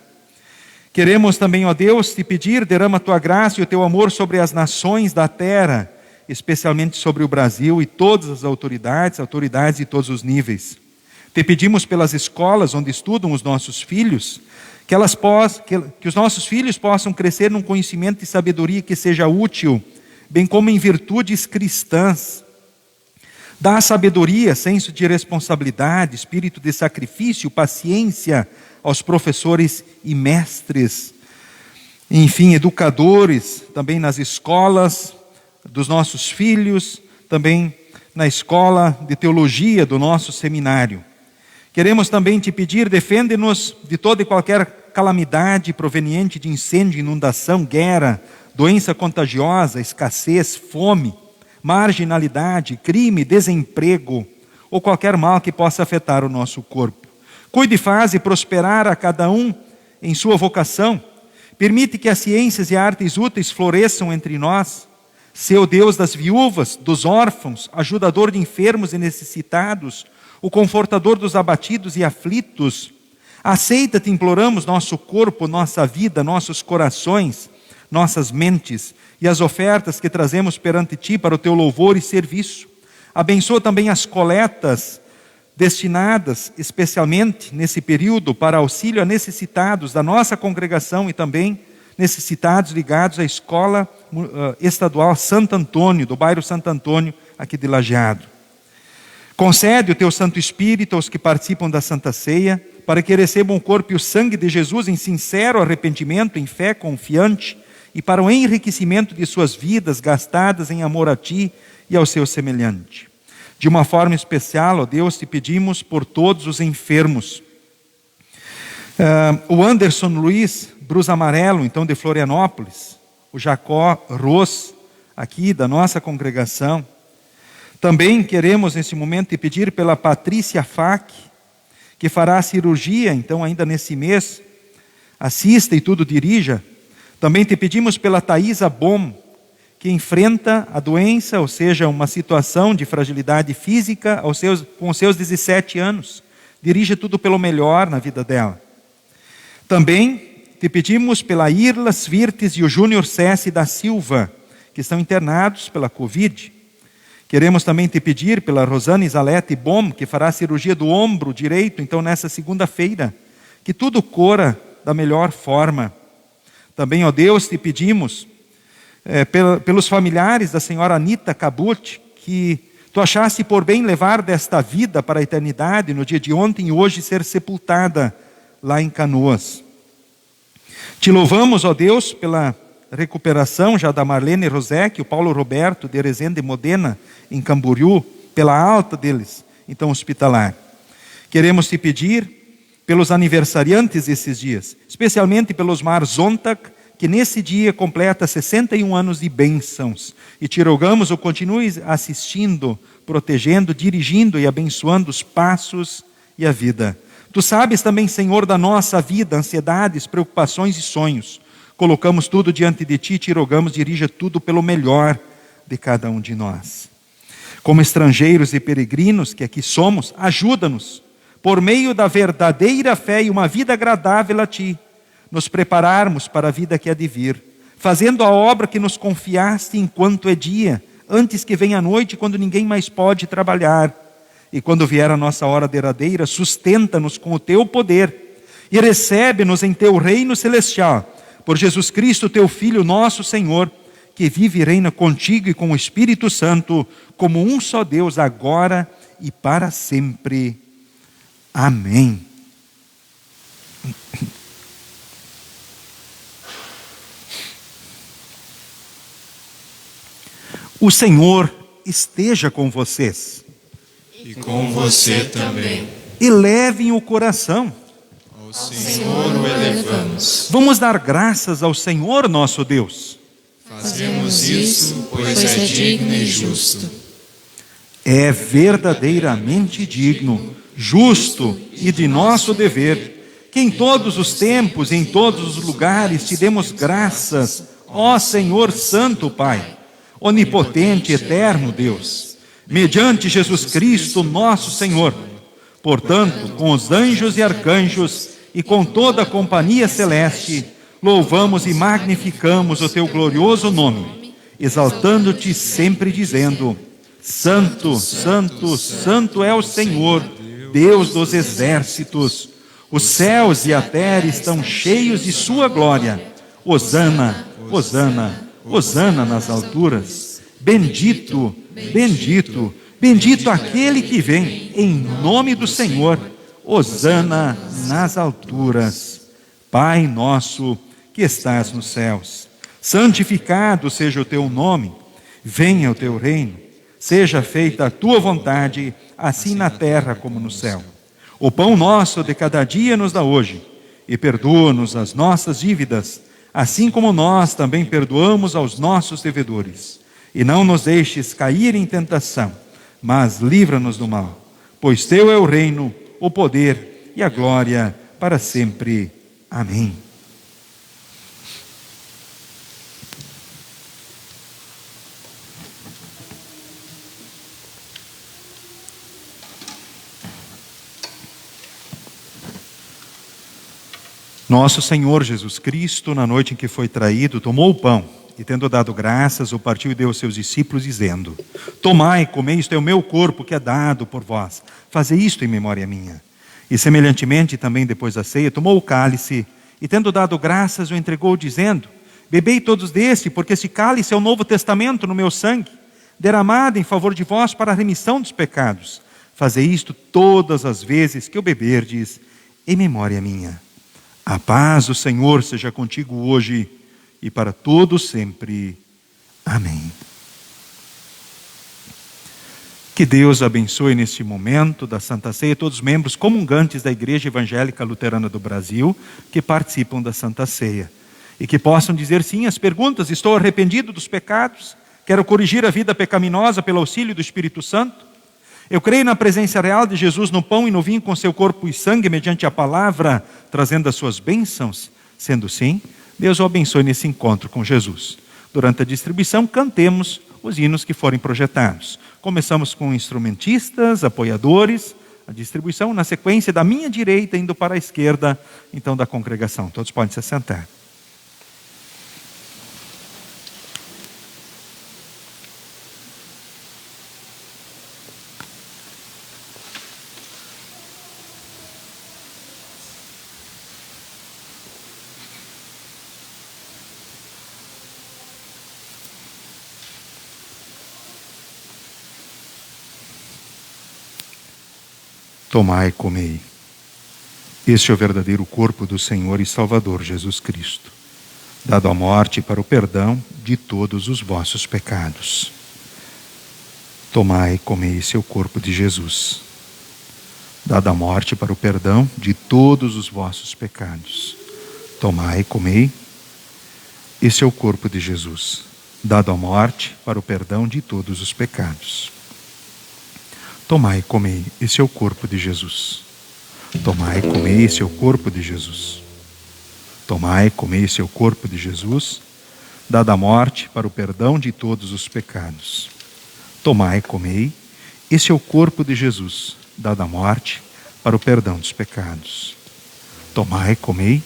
Queremos também, ó Deus, te pedir, derrama a tua graça e o teu amor sobre as nações da terra, especialmente sobre o Brasil e todas as autoridades de todos os níveis. Te pedimos pelas escolas onde estudam os nossos filhos, que os nossos filhos possam crescer num conhecimento e sabedoria que seja útil, bem como em virtudes cristãs. Dá sabedoria, senso de responsabilidade, espírito de sacrifício, paciência aos professores e mestres. Enfim, educadores também nas escolas dos nossos filhos, também na escola de teologia do nosso seminário. Queremos também te pedir, defende-nos de toda e qualquer calamidade proveniente de incêndio, inundação, guerra, doença contagiosa, escassez, fome, marginalidade, crime, desemprego ou qualquer mal que possa afetar o nosso corpo. Cuide e faze prosperar a cada um em sua vocação. Permite que as ciências e artes úteis floresçam entre nós. Seu Deus das viúvas, dos órfãos, ajudador de enfermos e necessitados, o confortador dos abatidos e aflitos. Aceita, te imploramos, nosso corpo, nossa vida, nossos corações, nossas mentes e as ofertas que trazemos perante ti para o teu louvor e serviço. Abençoa também as coletas destinadas especialmente nesse período para auxílio a necessitados da nossa congregação e também necessitados ligados à escola estadual Santo Antônio, do bairro Santo Antônio, aqui de Lajeado. Concede o teu Santo Espírito aos que participam da Santa Ceia, para que recebam o corpo e o sangue de Jesus em sincero arrependimento, em fé confiante, e para o enriquecimento de suas vidas gastadas em amor a ti e ao seu semelhante. De uma forma especial, ó Deus, te pedimos por todos os enfermos. O Anderson Luiz Brus Amarelo, então de Florianópolis, o Jacó Ros, aqui da nossa congregação. Também queremos nesse momento te pedir pela Patrícia Fac, que fará a cirurgia, então ainda nesse mês, assista e tudo dirija. Também te pedimos pela Thaisa Bom, que enfrenta a doença, ou seja, uma situação de fragilidade física com os seus 17 anos. Dirija tudo pelo melhor na vida dela. Também te pedimos pela Irla Svirtes e o Júnior Cessi da Silva, que estão internados pela Covid. Queremos também te pedir pela Rosane Zalete Bom, que fará a cirurgia do ombro direito, então nessa segunda-feira, que tudo corra da melhor forma. Também, ó Deus, te pedimos pelos familiares da senhora Anita Cabut, que tu achaste por bem levar desta vida para a eternidade no dia de ontem e hoje ser sepultada lá em Canoas. Te louvamos, ó Deus, pela recuperação já da Marlene Rosec, o Paulo Roberto de Resende Modena, em Camboriú, pela alta deles, então hospitalar. Queremos te pedir pelos aniversariantes desses dias, especialmente pelos Mar Zontag, que nesse dia completa 61 anos de bênçãos. E te rogamos o continue assistindo, protegendo, dirigindo e abençoando os passos e a vida. Tu sabes também, Senhor, da nossa vida, ansiedades, preocupações e sonhos. Colocamos tudo diante de Ti e te rogamos, dirija tudo pelo melhor de cada um de nós. Como estrangeiros e peregrinos que aqui somos, ajuda-nos, por meio da verdadeira fé e uma vida agradável a Ti, nos prepararmos para a vida que há de vir, fazendo a obra que nos confiaste enquanto é dia, antes que venha a noite, quando ninguém mais pode trabalhar. E quando vier a nossa hora derradeira, sustenta-nos com o Teu poder e recebe-nos em Teu reino celestial, por Jesus Cristo, Teu Filho, nosso Senhor, que vive e reina contigo e com o Espírito Santo, como um só Deus, agora e para sempre. Amém. O Senhor esteja com vocês. E com você também. Elevem o coração. Ao Senhor o elevamos. Vamos dar graças ao Senhor nosso Deus. Fazemos isso, pois é digno e justo. É verdadeiramente digno, justo e de nosso dever, que em todos os tempos e em todos os lugares te demos graças, ó Senhor Santo Pai, onipotente e eterno Deus, mediante Jesus Cristo nosso Senhor. Portanto, com os anjos e arcanjos e com toda a companhia celeste, louvamos e magnificamos o Teu glorioso nome, exaltando-te sempre dizendo: Santo, Santo, Santo é o Senhor, Deus dos exércitos. Os céus e a terra estão cheios de sua glória. Hosana, Hosana, Hosana nas alturas. Bendito, bendito, bendito aquele que vem em nome do Senhor. Hosana nas alturas. Pai nosso que estás nos céus, santificado seja o Teu nome. Venha o Teu reino. Seja feita a Tua vontade, assim na terra como no céu. O pão nosso de cada dia nos dá hoje, e perdoa-nos as nossas dívidas, assim como nós também perdoamos aos nossos devedores. E não nos deixes cair em tentação, mas livra-nos do mal. Pois Teu é o reino, o poder e a glória para sempre. Amém. Nosso Senhor Jesus Cristo, na noite em que foi traído, tomou o pão e, tendo dado graças, o partiu e deu aos seus discípulos, dizendo: Tomai, comei, isto é o meu corpo que é dado por vós. Fazei isto em memória minha. E semelhantemente também depois da ceia, tomou o cálice e, tendo dado graças, o entregou, dizendo: Bebei todos deste, porque este cálice é o novo testamento no meu sangue, derramado em favor de vós para a remissão dos pecados. Fazei isto todas as vezes que o beberdes, em memória minha. A paz do Senhor seja contigo hoje e para todos sempre. Amém. Que Deus abençoe neste momento da Santa Ceia todos os membros comungantes da Igreja Evangélica Luterana do Brasil que participam da Santa Ceia. E que possam dizer sim às perguntas: estou arrependido dos pecados, quero corrigir a vida pecaminosa pelo auxílio do Espírito Santo. Eu creio na presença real de Jesus no pão e no vinho com seu corpo e sangue, mediante a palavra, trazendo as suas bênçãos. Sendo assim, Deus o abençoe nesse encontro com Jesus. Durante a distribuição, cantemos os hinos que forem projetados. Começamos com instrumentistas, apoiadores, a distribuição na sequência da minha direita, indo para a esquerda, então, da congregação. Todos podem se sentar. Tomai e comei. Este é o verdadeiro corpo do Senhor e Salvador Jesus Cristo, dado à morte para o perdão de todos os vossos pecados. Tomai e comei, esse é o corpo de Jesus, dado à morte para o perdão de todos os vossos pecados. Tomai e comei, esse é o corpo de Jesus, dado à morte para o perdão de todos os pecados. Tomai e comei, esse é o corpo de Jesus. Tomai e comei, esse é o corpo de Jesus. Tomai e comei, esse é o corpo de Jesus, dado à morte para o perdão de todos os pecados. Tomai e comei, esse é o corpo de Jesus, dado à morte para o perdão dos pecados. Tomai e comei,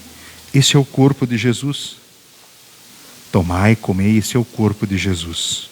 esse é o corpo de Jesus. Tomai e comei, esse é o corpo de Jesus.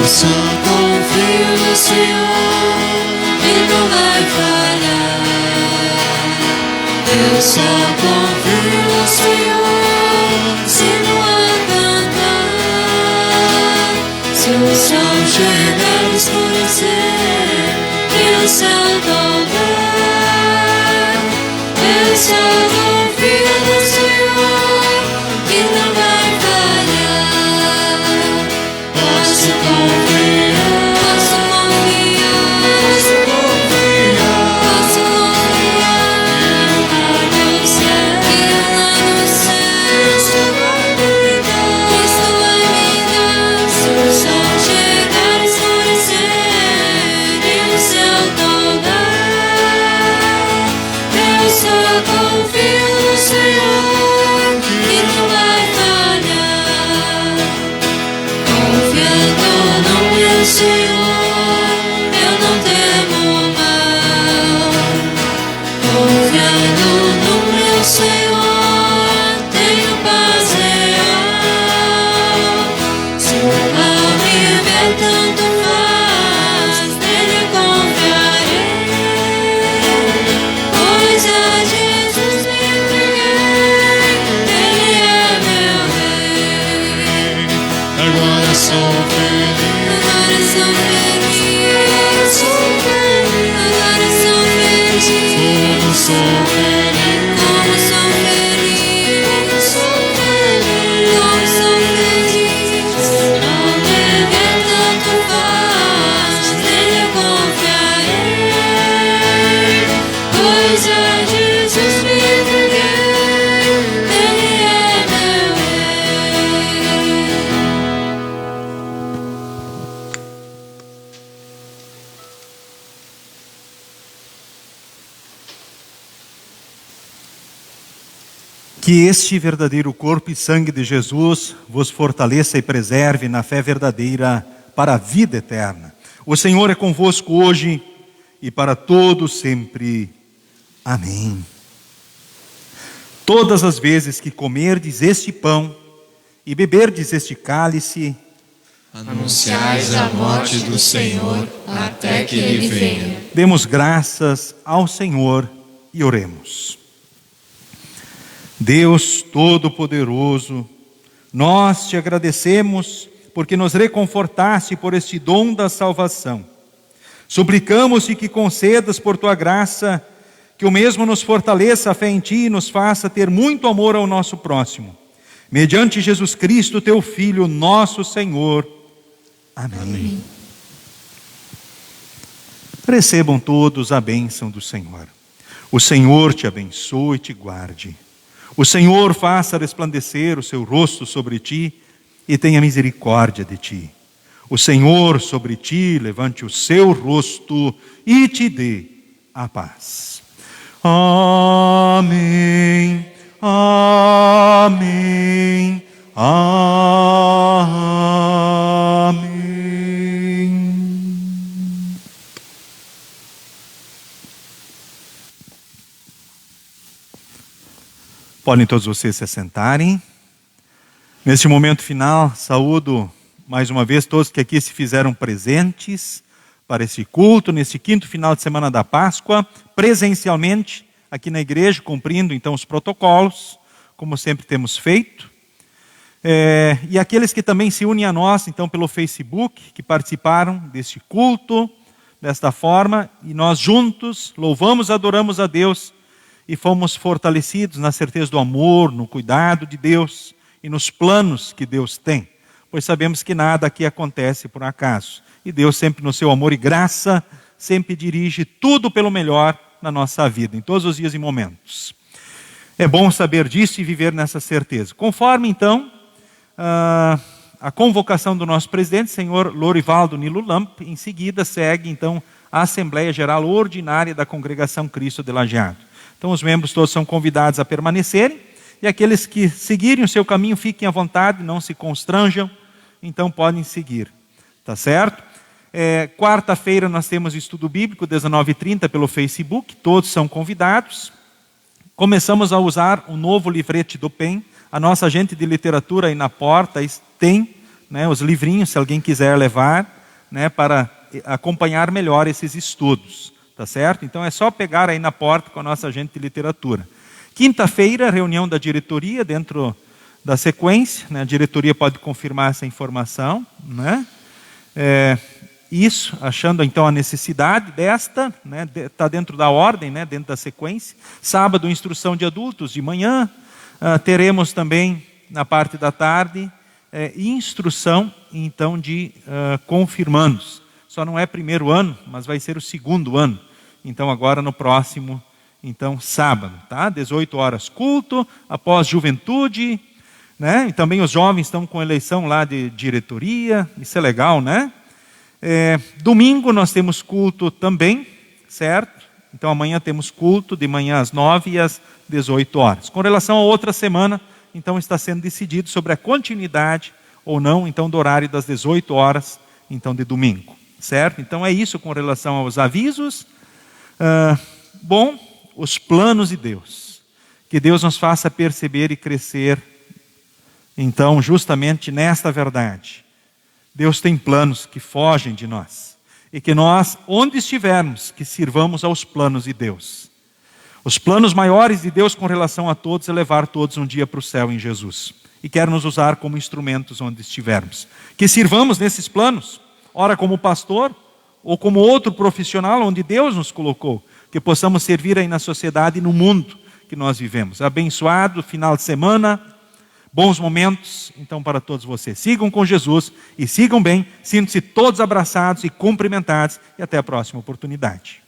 Só confio no Senhor e não vai falhar. Eu só confio no Senhor se não abandonar. Se o sol chegar a escurecer e o céu dobrar, sou feliz, como sou feliz, não temer tanto faz, nele eu confiarei, pois a Jesus me entreguei, ele é meu rei. Que este verdadeiro corpo e sangue de Jesus vos fortaleça e preserve na fé verdadeira para a vida eterna. O Senhor é convosco hoje e para todo sempre. Amém. Todas as vezes que comerdes este pão e beberdes este cálice, Anunciais a morte do Senhor até que Ele venha. demos graças ao Senhor e oremos. Deus Todo-Poderoso, nós te agradecemos porque nos reconfortaste por este dom da salvação. Suplicamos-te que concedas por tua graça que o mesmo nos fortaleça a fé em ti e nos faça ter muito amor ao nosso próximo. Mediante Jesus Cristo, teu Filho, nosso Senhor. Amém. Recebam todos a bênção do Senhor. O Senhor te abençoe e te guarde. O Senhor faça resplandecer o seu rosto sobre ti e tenha misericórdia de ti. O Senhor sobre ti levante o seu rosto e te dê a paz. Amém, amém, amém. Podem todos vocês se assentarem. Neste momento final, saúdo mais uma vez todos que aqui se fizeram presentes para esse culto, nesse quinto final de semana da Páscoa, presencialmente aqui na igreja, cumprindo então os protocolos, como sempre temos feito. E aqueles que também se unem a nós, então pelo Facebook, que participaram deste culto, desta forma, e nós juntos louvamos, adoramos a Deus, e fomos fortalecidos na certeza do amor, no cuidado de Deus e nos planos que Deus tem, pois sabemos que nada aqui acontece por acaso. E Deus sempre no seu amor e graça, sempre dirige tudo pelo melhor na nossa vida, em todos os dias e momentos. É bom saber disso e viver nessa certeza. Conforme então a convocação do nosso presidente, senhor Lorivaldo Nilo Lamp, em seguida segue então a Assembleia Geral Ordinária da Congregação Cristo de Lajeado. Então os membros todos são convidados a permanecerem, e aqueles que seguirem o seu caminho fiquem à vontade, não se constranjam, então podem seguir, tá certo? Quarta-feira nós temos estudo bíblico, 19h30 pelo Facebook, todos são convidados. Começamos a usar o novo livrete do PEN, a nossa agente de literatura aí na porta tem, né, os livrinhos, se alguém quiser levar, né, para acompanhar melhor esses estudos. Tá certo? Então é só pegar aí na porta com a nossa agente de literatura. Quinta-feira, reunião da diretoria dentro da sequência, né? A diretoria pode confirmar essa informação, né? Isso, achando então a necessidade desta, né? Está dentro da ordem, né? Dentro da sequência. Sábado, instrução de adultos de manhã. Teremos também na parte da tarde instrução então de confirmandos. Só não é primeiro ano, mas vai ser o segundo ano. Então agora no próximo, então sábado, tá? 18 horas culto, após juventude, né? E também os jovens estão com eleição lá de diretoria, isso é legal, né? Domingo nós temos culto também, certo? Então amanhã temos culto de manhã às 9 e às 18 horas. Com relação a outra semana, então está sendo decidido sobre a continuidade ou não, então do horário das 18 horas, então de domingo. Certo? Então é isso com relação aos avisos. Os planos de Deus. Que Deus nos faça perceber e crescer, então, justamente nesta verdade. Deus tem planos que fogem de nós. E que nós, onde estivermos, que sirvamos aos planos de Deus. Os planos maiores de Deus com relação a todos é levar todos um dia para o céu em Jesus. E quer nos usar como instrumentos onde estivermos. Que sirvamos nesses planos. Ora como pastor, ou como outro profissional onde Deus nos colocou. que possamos servir aí na sociedade e no mundo que nós vivemos. Abençoado final de semana, bons momentos, então, para todos vocês. Sigam com Jesus e sigam bem, sintam-se todos abraçados e cumprimentados, e até a próxima oportunidade.